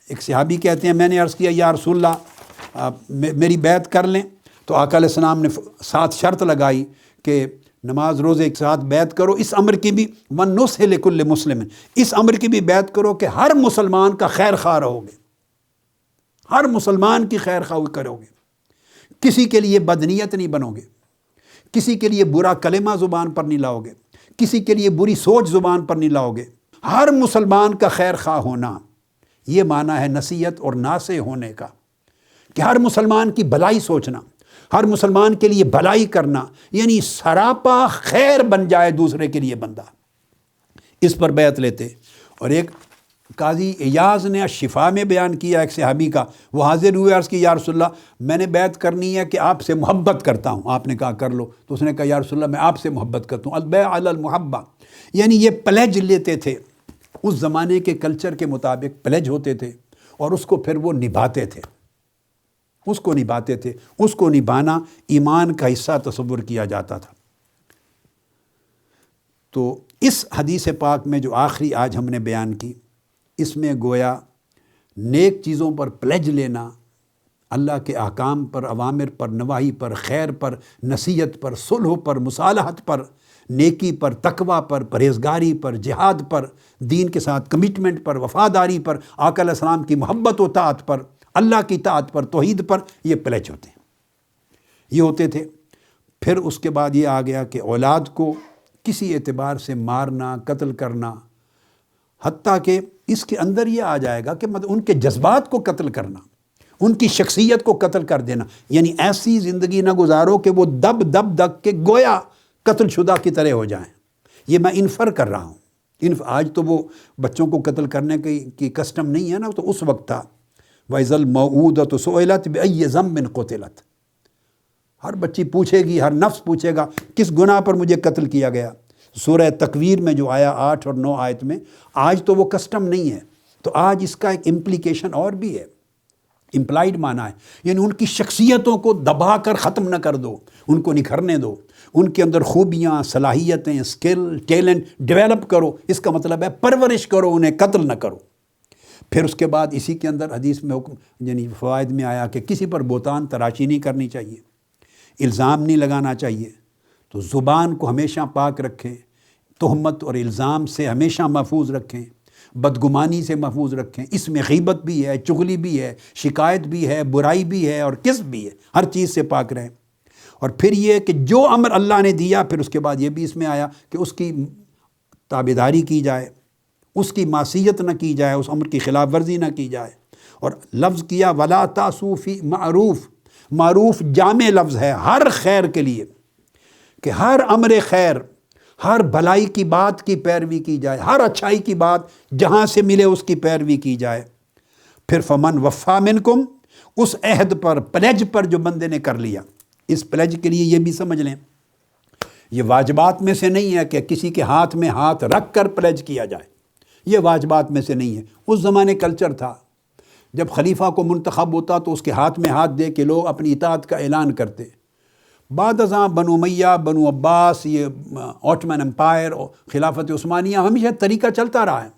ایک صحابی کہتے ہیں میں نے عرض کیا یا رسول اللہ میری بیعت کر لیں، تو آقا علیہ السلام نے ساتھ شرط لگائی کہ نماز روزے کے ساتھ بیعت کرو. اس امر کی بھی وَالنُّصْحِ لِكُلِّ مُسْلِمٍ، اس امر کی بھی بیعت کرو کہ ہر مسلمان کا خیر خواہ رہو گے، ہر مسلمان کی خیر خواہ کرو گے، کسی کے لیے بدنیت نہیں بنو گے، کسی کے لیے برا کلمہ زبان پر نہیں لاؤ گے، کسی کے لیے بری سوچ زبان پر نہیں لاؤ گے. ہر مسلمان کا خیر خواہ ہونا، یہ معنی ہے نصیحت اور ناصح ہونے کا، کہ ہر مسلمان کی بھلائی سوچنا، ہر مسلمان کے لیے بھلائی کرنا، یعنی سراپا خیر بن جائے دوسرے کے لیے بندہ. اس پر بیعت لیتے. اور ایک قاضی ایاز نے شفا میں بیان کیا ایک صحابی کا، وہ حاضر ہوئے، عرض کی یا رسول اللہ میں نے بیعت کرنی ہے کہ آپ سے محبت کرتا ہوں. آپ نے کہا کر لو. تو اس نے کہا یا رسول اللہ میں آپ سے محبت کرتا ہوں. البیع علی المحبہ، یعنی یہ پلیج لیتے تھے. اس زمانے کے کلچر کے مطابق پلیج ہوتے تھے اور اس کو پھر وہ نبھاتے تھے، اس کو نبھاتے تھے. اس کو نبھانا ایمان کا حصہ تصور کیا جاتا تھا. تو اس حدیث پاک میں جو آخری آج ہم نے بیان کی، اس میں گویا نیک چیزوں پر پلیج لینا، اللہ کے احکام پر، اوامر پر، نواہی پر، خیر پر، نصیحت پر، صلح پر، مصالحت پر، نیکی پر، تقوی پر، پرہیزگاری پر، جہاد پر، دین کے ساتھ کمٹمنٹ پر، وفاداری پر، آقا علیہ السلام کی محبت و طاعت پر، اللہ کی طاعت پر، توحید پر، یہ پلیج ہوتے ہیں، یہ ہوتے تھے. پھر اس کے بعد یہ آ گیا کہ اولاد کو کسی اعتبار سے مارنا، قتل کرنا، حتیٰ کہ اس کے اندر یہ آ جائے گا کہ مطلب ان کے جذبات کو قتل کرنا، ان کی شخصیت کو قتل کر دینا. یعنی ایسی زندگی نہ گزارو کہ وہ دب دب دب کے گویا قتل شدہ کی طرح ہو جائیں. یہ میں انفر کر رہا ہوں. آج تو وہ بچوں کو قتل کرنے کی کسٹم نہیں ہے نا، تو اس وقت تھا. وَإِذَا الْمَوْءُودَةُ سُئِلَتْ بِأَيِّ ذَنبٍ قُتِلَتْ، ہر بچی پوچھے گی، ہر نفس پوچھے گا کس گناہ پر مجھے قتل کیا گیا. سورہ تکویر میں جو آیا 8 اور 9 آیت میں، آج تو وہ کسٹم نہیں ہے. تو آج اس کا ایک امپلیکیشن اور بھی ہے، امپلائڈ معنی ہے، یعنی ان کی شخصیتوں کو دبا کر ختم نہ کر دو، ان کو نکھرنے دو، ان کے اندر خوبیاں، صلاحیتیں، اسکل، ٹیلنٹ ڈیولپ کرو. اس کا مطلب ہے پرورش کرو، انہیں قتل نہ کرو. پھر اس کے بعد اسی کے اندر حدیث میں حکم، یعنی فوائد میں آیا کہ کسی پر بہتان تراشی نہیں کرنی چاہیے، الزام نہیں لگانا چاہیے. تو زبان کو ہمیشہ پاک رکھیں، تہمت اور الزام سے ہمیشہ محفوظ رکھیں، بدگمانی سے محفوظ رکھیں. اس میں غیبت بھی ہے، چغلی بھی ہے، شکایت بھی ہے، برائی بھی ہے اور کذب بھی ہے. ہر چیز سے پاک رہیں. اور پھر یہ کہ جو امر اللہ نے دیا، پھر اس کے بعد یہ بھی اس میں آیا کہ اس کی تابعداری کی جائے، اس کی معصیت نہ کی جائے، اس امر کی خلاف ورزی نہ کی جائے. اور لفظ کیا وَلَا تَعْصُوا فِي معروف. معروف جامع لفظ ہے ہر خیر کے لیے، کہ ہر امر خیر، ہر بھلائی کی بات کی پیروی کی جائے، ہر اچھائی کی بات جہاں سے ملے اس کی پیروی کی جائے. پھر فمن وفا منکم، اس عہد پر، پلیج پر جو بندے نے کر لیا. اس پلیج کے لیے یہ بھی سمجھ لیں، یہ واجبات میں سے نہیں ہے کہ کسی کے ہاتھ میں ہاتھ رکھ کر پلیج کیا جائے، یہ واجبات میں سے نہیں ہے. اس زمانے کلچر تھا، جب خلیفہ کو منتخب ہوتا تو اس کے ہاتھ میں ہاتھ دے کے لوگ اپنی اطاعت کا اعلان کرتے. بعد ازاں بنو امیہ، بنو عباس، یہ آٹمن امپائر اور خلافت عثمانیہ، ہمیشہ طریقہ چلتا رہا ہے.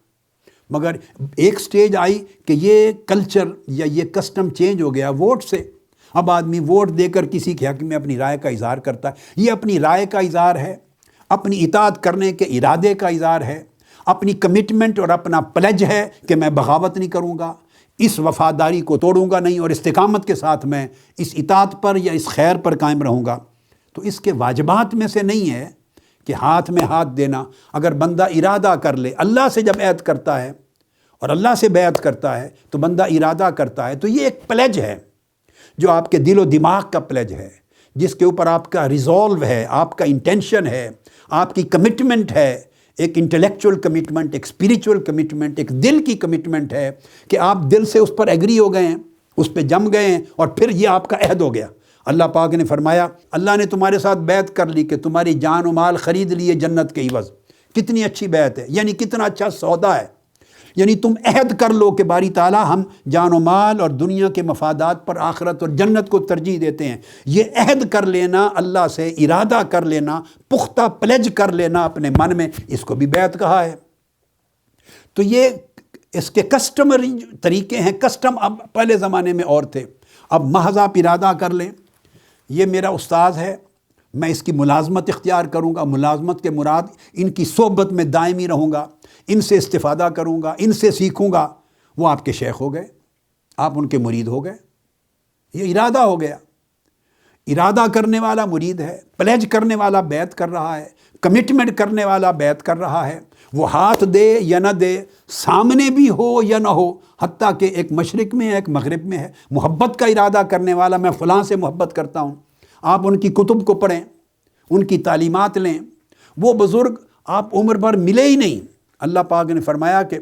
مگر ایک سٹیج آئی کہ یہ کلچر یا یہ کسٹم چینج ہو گیا ووٹ سے. اب آدمی ووٹ دے کر کسی کے حق میں اپنی رائے کا اظہار کرتا ہے. یہ اپنی رائے کا اظہار ہے، اپنی اطاعت کرنے کے ارادے کا اظہار ہے، اپنی کمٹمنٹ اور اپنا پلیج ہے کہ میں بغاوت نہیں کروں گا، اس وفاداری کو توڑوں گا نہیں، اور استقامت کے ساتھ میں اس اطاعت پر یا اس خیر پر قائم رہوں گا. تو اس کے واجبات میں سے نہیں ہے کہ ہاتھ میں ہاتھ دینا. اگر بندہ ارادہ کر لے، اللہ سے جب عہد کرتا ہے اور اللہ سے بیعت کرتا ہے تو بندہ ارادہ کرتا ہے، تو یہ ایک پلیج ہے جو آپ کے دل و دماغ کا پلیج ہے، جس کے اوپر آپ کا ریزولو ہے، آپ کا انٹینشن ہے، آپ کی کمٹمنٹ ہے، ایک انٹلیکچول کمٹمنٹ، ایک اسپریچول کمٹمنٹ، ایک دل کی کمٹمنٹ ہے کہ آپ دل سے اس پر ایگری ہو گئے ہیں، اس پہ جم گئے ہیں، اور پھر یہ آپ کا عہد ہو گیا. اللہ پاک نے فرمایا اللہ نے تمہارے ساتھ بیعت کر لی کہ تمہاری جان و مال خرید لیے جنت کے عوض. کتنی اچھی بیعت ہے، یعنی کتنا اچھا سودا ہے، یعنی تم عہد کر لو کہ باری تعالیٰ ہم جان و مال اور دنیا کے مفادات پر آخرت اور جنت کو ترجیح دیتے ہیں۔ یہ عہد کر لینا، اللہ سے ارادہ کر لینا، پختہ پلیج کر لینا اپنے من میں، اس کو بھی بیعت کہا ہے۔ تو یہ اس کے کسٹمری طریقے ہیں، کسٹم اب پہلے زمانے میں اور تھے، اب محض آپ ارادہ کر لیں یہ میرا استاذ ہے، میں اس کی ملازمت اختیار کروں گا، ملازمت کے مراد ان کی صحبت میں دائمی رہوں گا، ان سے استفادہ کروں گا، ان سے سیکھوں گا، وہ آپ کے شیخ ہو گئے، آپ ان کے مرید ہو گئے۔ یہ ارادہ ہو گیا، ارادہ کرنے والا مرید ہے، پلیج کرنے والا بیعت کر رہا ہے، کمٹمنٹ کرنے والا بیعت کر رہا ہے، وہ ہاتھ دے یا نہ دے، سامنے بھی ہو یا نہ ہو، حتیٰ کہ ایک مشرق میں ہے ایک مغرب میں ہے، محبت کا ارادہ کرنے والا، میں فلاں سے محبت کرتا ہوں، آپ ان کی کتب کو پڑھیں، ان کی تعلیمات لیں۔ وہ بزرگ آپ عمر بھر ملے ہی نہیں، اللہ پاک نے فرمایا کہ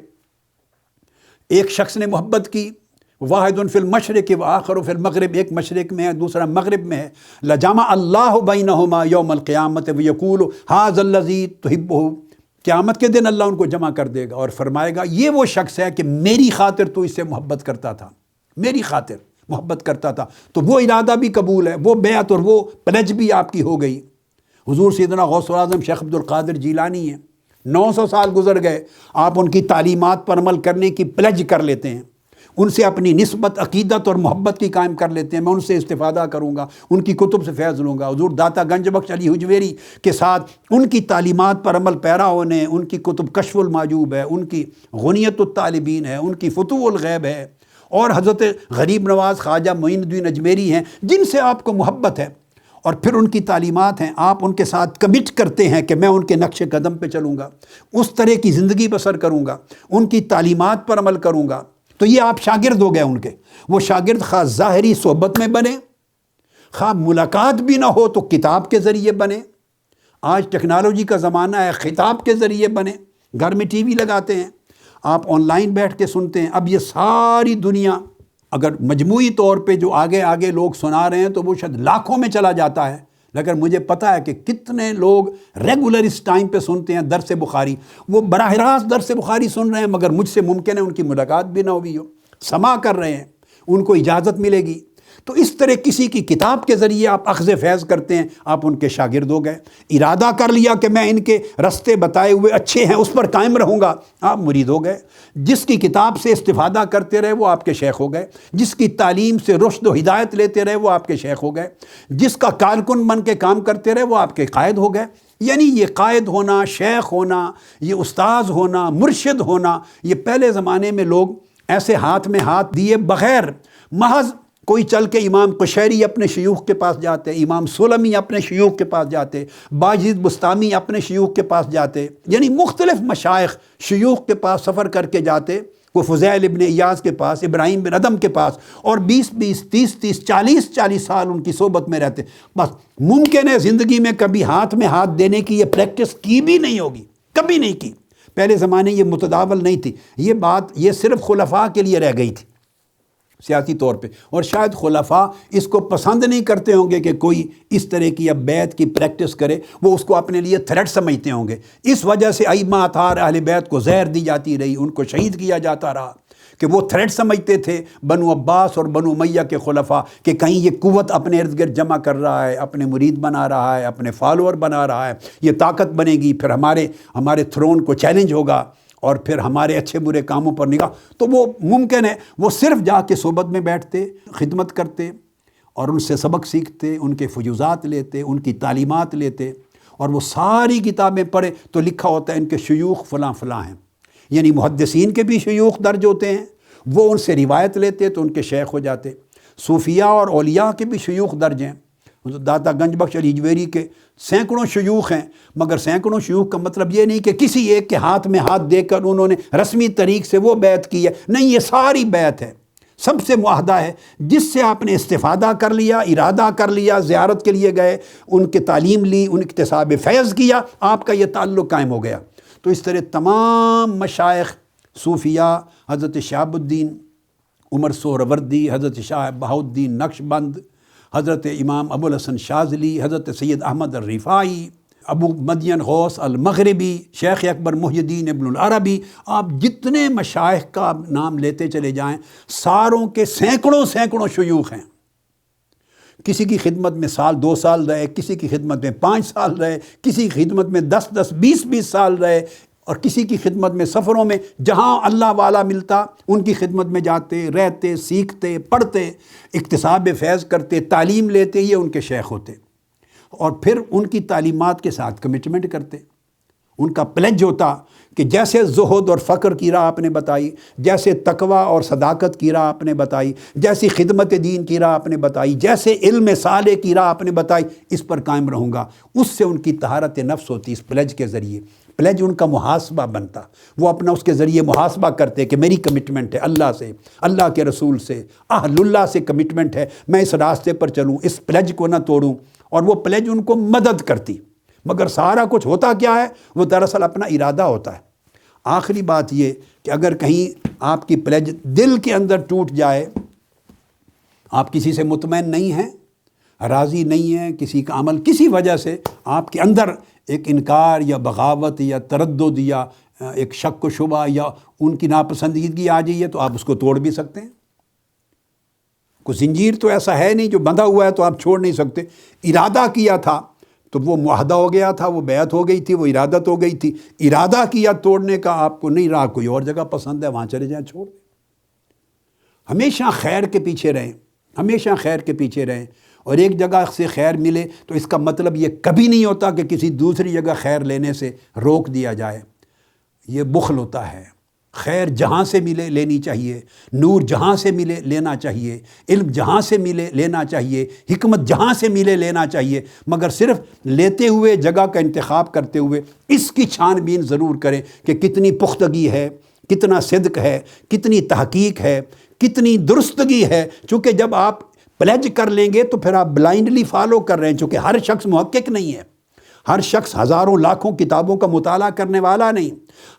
ایک شخص نے محبت کی، واحد فی المشرق و آخر فی المغرب، ایک مشرق میں ہے دوسرا مغرب میں ہے، لجمع اللہ بینہما یوم القیامت ویقول ھذا الذی تحبہ، قیامت کے دن اللہ ان کو جمع کر دے گا اور فرمائے گا یہ وہ شخص ہے کہ میری خاطر تو اس سے محبت کرتا تھا، میری خاطر محبت کرتا تھا۔ تو وہ ارادہ بھی قبول ہے، وہ بیعت اور وہ پلج بھی آپ کی ہو گئی۔ حضور سیدنا غوث الاعظم شیخ عبد القادر جیلانی ہیں، 900 سال گزر گئے، آپ ان کی تعلیمات پر عمل کرنے کی پلج کر لیتے ہیں، ان سے اپنی نسبت عقیدت اور محبت کی قائم کر لیتے ہیں، میں ان سے استفادہ کروں گا، ان کی کتب سے فیض لوں گا۔ حضور داتا گنج بخش علی حجویری کے ساتھ ان کی تعلیمات پر عمل پیرا ہونے، ان کی کتب کشف المحجوب ہے، ان کی غنیت الطالبین ہے، ان کی فتوح الغیب ہے، اور حضرت غریب نواز خواجہ معین الدین اجمیری ہیں جن سے آپ کو محبت ہے، اور پھر ان کی تعلیمات ہیں، آپ ان کے ساتھ کمٹ کرتے ہیں کہ میں ان کے نقش قدم پہ چلوں گا، اس طرح کی زندگی بسر کروں گا، ان کی تعلیمات پر عمل کروں گا۔ تو یہ آپ شاگرد ہو گئے ان کے۔ وہ شاگرد خواہ ظاہری صحبت میں بنے، خواہ ملاقات بھی نہ ہو تو کتاب کے ذریعے بنے، آج ٹیکنالوجی کا زمانہ ہے، خطاب کے ذریعے بنے، گھر میں ٹی وی لگاتے ہیں، آپ آن لائن بیٹھ کے سنتے ہیں۔ اب یہ ساری دنیا اگر مجموعی طور پہ جو آگے آگے لوگ سنا رہے ہیں تو وہ شاید لاکھوں میں چلا جاتا ہے، لیکن مجھے پتہ ہے کہ کتنے لوگ ریگولر اس ٹائم پہ سنتے ہیں درس بخاری، وہ براہ راست درس بخاری سن رہے ہیں، مگر مجھ سے ممکن ہے ان کی ملاقات بھی نہ ہوئی ہو، سماع کر رہے ہیں، ان کو اجازت ملے گی۔ تو اس طرح کسی کی کتاب کے ذریعے آپ اخذ فیض کرتے ہیں، آپ ان کے شاگرد ہو گئے۔ ارادہ کر لیا کہ میں ان کے رستے بتائے ہوئے اچھے ہیں، اس پر قائم رہوں گا، آپ مرید ہو گئے۔ جس کی کتاب سے استفادہ کرتے رہے وہ آپ کے شیخ ہو گئے، جس کی تعلیم سے رشد و ہدایت لیتے رہے وہ آپ کے شیخ ہو گئے، جس کا کارکن بن کے کام کرتے رہے وہ آپ کے قائد ہو گئے۔ یعنی یہ قائد ہونا، شیخ ہونا، یہ استاذ ہونا، مرشد ہونا، یہ پہلے زمانے میں لوگ ایسے ہاتھ میں ہاتھ دیے بغیر، محض کوئی چل کے امام قشیری اپنے شیوخ کے پاس جاتے، امام سلمی اپنے شیوخ کے پاس جاتے، باجد بستامی اپنے شیوخ کے پاس جاتے، یعنی مختلف مشائخ شیوخ کے پاس سفر کر کے جاتے، کوئی فضیل ابن ایاز کے پاس، ابراہیم بن ادم کے پاس، اور 20 30 40 سال ان کی صحبت میں رہتے۔ بس ممکن ہے زندگی میں کبھی ہاتھ میں ہاتھ دینے کی یہ پریکٹس کی بھی نہیں ہوگی، کبھی نہیں کی۔ پہلے زمانے یہ متداول نہیں تھی، یہ بات یہ صرف خلفاء کے لیے رہ گئی تھی سیاسی طور پہ، اور شاید خلفاء اس کو پسند نہیں کرتے ہوں گے کہ کوئی اس طرح کی اب بیعت کی پریکٹس کرے، وہ اس کو اپنے لیے تھریٹ سمجھتے ہوں گے۔ اس وجہ سے ائمہ اطہار اہل بیت کو زہر دی جاتی رہی، ان کو شہید کیا جاتا رہا، کہ وہ تھریٹ سمجھتے تھے بنو عباس اور بنو امیہ کے خلفاء کہ کہیں یہ قوت اپنے ارد گرد جمع کر رہا ہے، اپنے مرید بنا رہا ہے، اپنے فالوور بنا رہا ہے، یہ طاقت بنے گی، پھر ہمارے تھرون کو چیلنج ہوگا، اور پھر ہمارے اچھے برے کاموں پر نگاہ۔ تو وہ ممکن ہے وہ صرف جا کے صحبت میں بیٹھتے، خدمت کرتے اور ان سے سبق سیکھتے، ان کے فیوضات لیتے، ان کی تعلیمات لیتے، اور وہ ساری کتابیں پڑھے تو لکھا ہوتا ہے ان کے شیوخ فلاں فلاں ہیں، یعنی محدثین کے بھی شیوخ درج ہوتے ہیں، وہ ان سے روایت لیتے تو ان کے شیخ ہو جاتے۔ صوفیاء اور اولیاء کے بھی شیوخ درج ہیں، داتا گنج بخش علی حجویری کے سینکڑوں شیوخ ہیں، مگر سینکڑوں شیوخ کا مطلب یہ نہیں کہ کسی ایک کے ہاتھ میں ہاتھ دے کر انہوں نے رسمی طریق سے وہ بیعت کی ہے، نہیں، یہ ساری بیعت ہے، سب سے معاہدہ ہے، جس سے آپ نے استفادہ کر لیا، ارادہ کر لیا، زیارت کے لیے گئے، ان کے تعلیم لی، ان اکتساب فیض کیا، آپ کا یہ تعلق قائم ہو گیا۔ تو اس طرح تمام مشائخ صوفیاء، حضرت شہاب الدین عمر سہروردی، حضرت شاہ بہاؤالدین نقشبند، حضرت امام ابو الحسن شاذلی، حضرت سید احمد الرفاعی، ابو مدین غوث المغربی، شیخ اکبر محی الدین ابن العربی، آپ جتنے مشائخ کا نام لیتے چلے جائیں، ساروں کے سینکڑوں شیوخ ہیں۔ کسی کی خدمت میں سال 2 سال رہے، کسی کی خدمت میں 5 سال رہے، کسی کی خدمت میں 10 20 سال رہے، اور کسی کی خدمت میں سفروں میں جہاں اللہ والا ملتا ان کی خدمت میں جاتے، رہتے، سیکھتے، پڑھتے، اکتساب فیض کرتے، تعلیم لیتے، یہ ان کے شیخ ہوتے، اور پھر ان کی تعلیمات کے ساتھ کمٹمنٹ کرتے۔ ان کا پلیج ہوتا کہ جیسے زہد اور فقر کی راہ آپ نے بتائی، جیسے تقوی اور صداقت کی راہ آپ نے بتائی، جیسی خدمت دین کی راہ آپ نے بتائی، جیسے علم صالح کی راہ آپ نے بتائی، اس پر قائم رہوں گا۔ اس سے ان کی طہارت نفس ہوتی اس پلیج کے ذریعے۔ پلیج ان کا محاسبہ بنتا، وہ اپنا اس کے ذریعے محاسبہ کرتے کہ میری کمٹمنٹ ہے اللہ سے، اللہ کے رسول سے، اہل اللہ سے کمٹمنٹ ہے، میں اس راستے پر چلوں، اس پلیج کو نہ توڑوں، اور وہ پلیج ان کو مدد کرتی۔ مگر سارا کچھ ہوتا کیا ہے؟ وہ دراصل اپنا ارادہ ہوتا ہے۔ آخری بات یہ کہ اگر کہیں آپ کی پلیج دل کے اندر ٹوٹ جائے، آپ کسی سے مطمئن نہیں ہیں، راضی نہیں ہیں، کسی کا عمل کسی وجہ سے آپ کے اندر ایک انکار یا بغاوت یا تردد یا ایک شک و شبہ یا ان کی ناپسندیدگی آ جائیے، تو آپ اس کو توڑ بھی سکتے ہیں۔ کوئی زنجیر تو ایسا ہے نہیں جو بندھا ہوا ہے تو آپ چھوڑ نہیں سکتے۔ ارادہ کیا تھا تو وہ معاہدہ ہو گیا تھا، وہ بیعت ہو گئی تھی، وہ ارادت ہو گئی تھی۔ ارادہ کیا توڑنے کا، آپ کو نہیں رہا، کوئی اور جگہ پسند ہے وہاں چلے جائیں، چھوڑ دیں۔ ہمیشہ خیر کے پیچھے رہیں، ہمیشہ خیر کے پیچھے رہیں، اور ایک جگہ سے خیر ملے تو اس کا مطلب یہ کبھی نہیں ہوتا کہ کسی دوسری جگہ خیر لینے سے روک دیا جائے، یہ بخل ہوتا ہے۔ خیر جہاں سے ملے لینی چاہیے، نور جہاں سے ملے لینا چاہیے، علم جہاں سے ملے لینا چاہیے، حکمت جہاں سے ملے لینا چاہیے، مگر صرف لیتے ہوئے جگہ کا انتخاب کرتے ہوئے اس کی چھان بین ضرور کریں کہ کتنی پختگی ہے، کتنا صدق ہے، کتنی تحقیق ہے، کتنی درستگی ہے۔ چونکہ جب آپ پلیج کر لیں گے تو پھر آپ بلائنڈلی فالو کر رہے ہیں، چونکہ ہر شخص محقق نہیں ہے، ہر شخص ہزاروں لاکھوں کتابوں کا مطالعہ کرنے والا نہیں،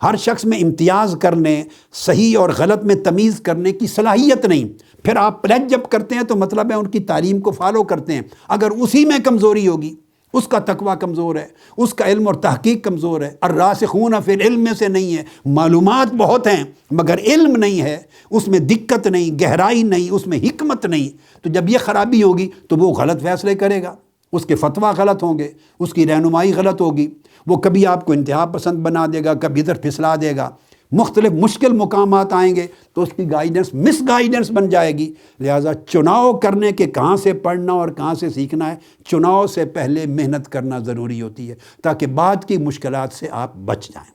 ہر شخص میں امتیاز کرنے، صحیح اور غلط میں تمیز کرنے کی صلاحیت نہیں۔ پھر آپ پلیج جب کرتے ہیں تو مطلب ہے ان کی تعلیم کو فالو کرتے ہیں۔ اگر اسی میں کمزوری ہوگی، اس کا تقویٰ کمزور ہے، اس کا علم اور تحقیق کمزور ہے، الراسخون فی العلم میں سے نہیں ہے، معلومات بہت ہیں مگر علم نہیں ہے، اس میں دقت نہیں، گہرائی نہیں، اس میں حکمت نہیں، تو جب یہ خرابی ہوگی تو وہ غلط فیصلے کرے گا، اس کے فتویٰ غلط ہوں گے، اس کی رہنمائی غلط ہوگی، وہ کبھی آپ کو انتہا پسند بنا دے گا، کبھی ادھر پھسلا دے گا، مختلف مشکل مقامات آئیں گے تو اس کی گائیڈنس مس گائیڈنس بن جائے گی۔ لہٰذا چناؤ کرنے کے کہاں سے پڑھنا اور کہاں سے سیکھنا ہے، چناؤ سے پہلے محنت کرنا ضروری ہوتی ہے تاکہ بعد کی مشکلات سے آپ بچ جائیں۔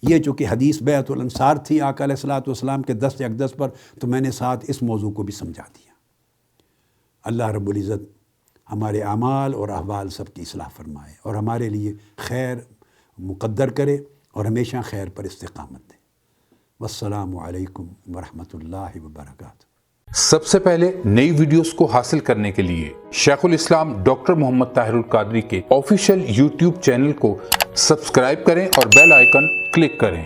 یہ چونکہ حدیث بیعت الانصار تھی آقا علیہ الصلوۃ والسلام کے دست اقدس پر، تو میں نے ساتھ اس موضوع کو بھی سمجھا دیا۔ اللہ رب العزت ہمارے اعمال اور احوال سب کی اصلاح فرمائے اور ہمارے لیے خیر مقدر کرے اور ہمیشہ خیر پر استقامت دے۔ والسلام علیکم ورحمۃ اللہ وبرکاتہ۔ سب سے پہلے نئی ویڈیوز کو حاصل کرنے کے لیے شیخ الاسلام ڈاکٹر محمد طاہر القادری کے آفیشیل یوٹیوب چینل کو سبسکرائب کریں اور بیل آئیکن کلک کریں۔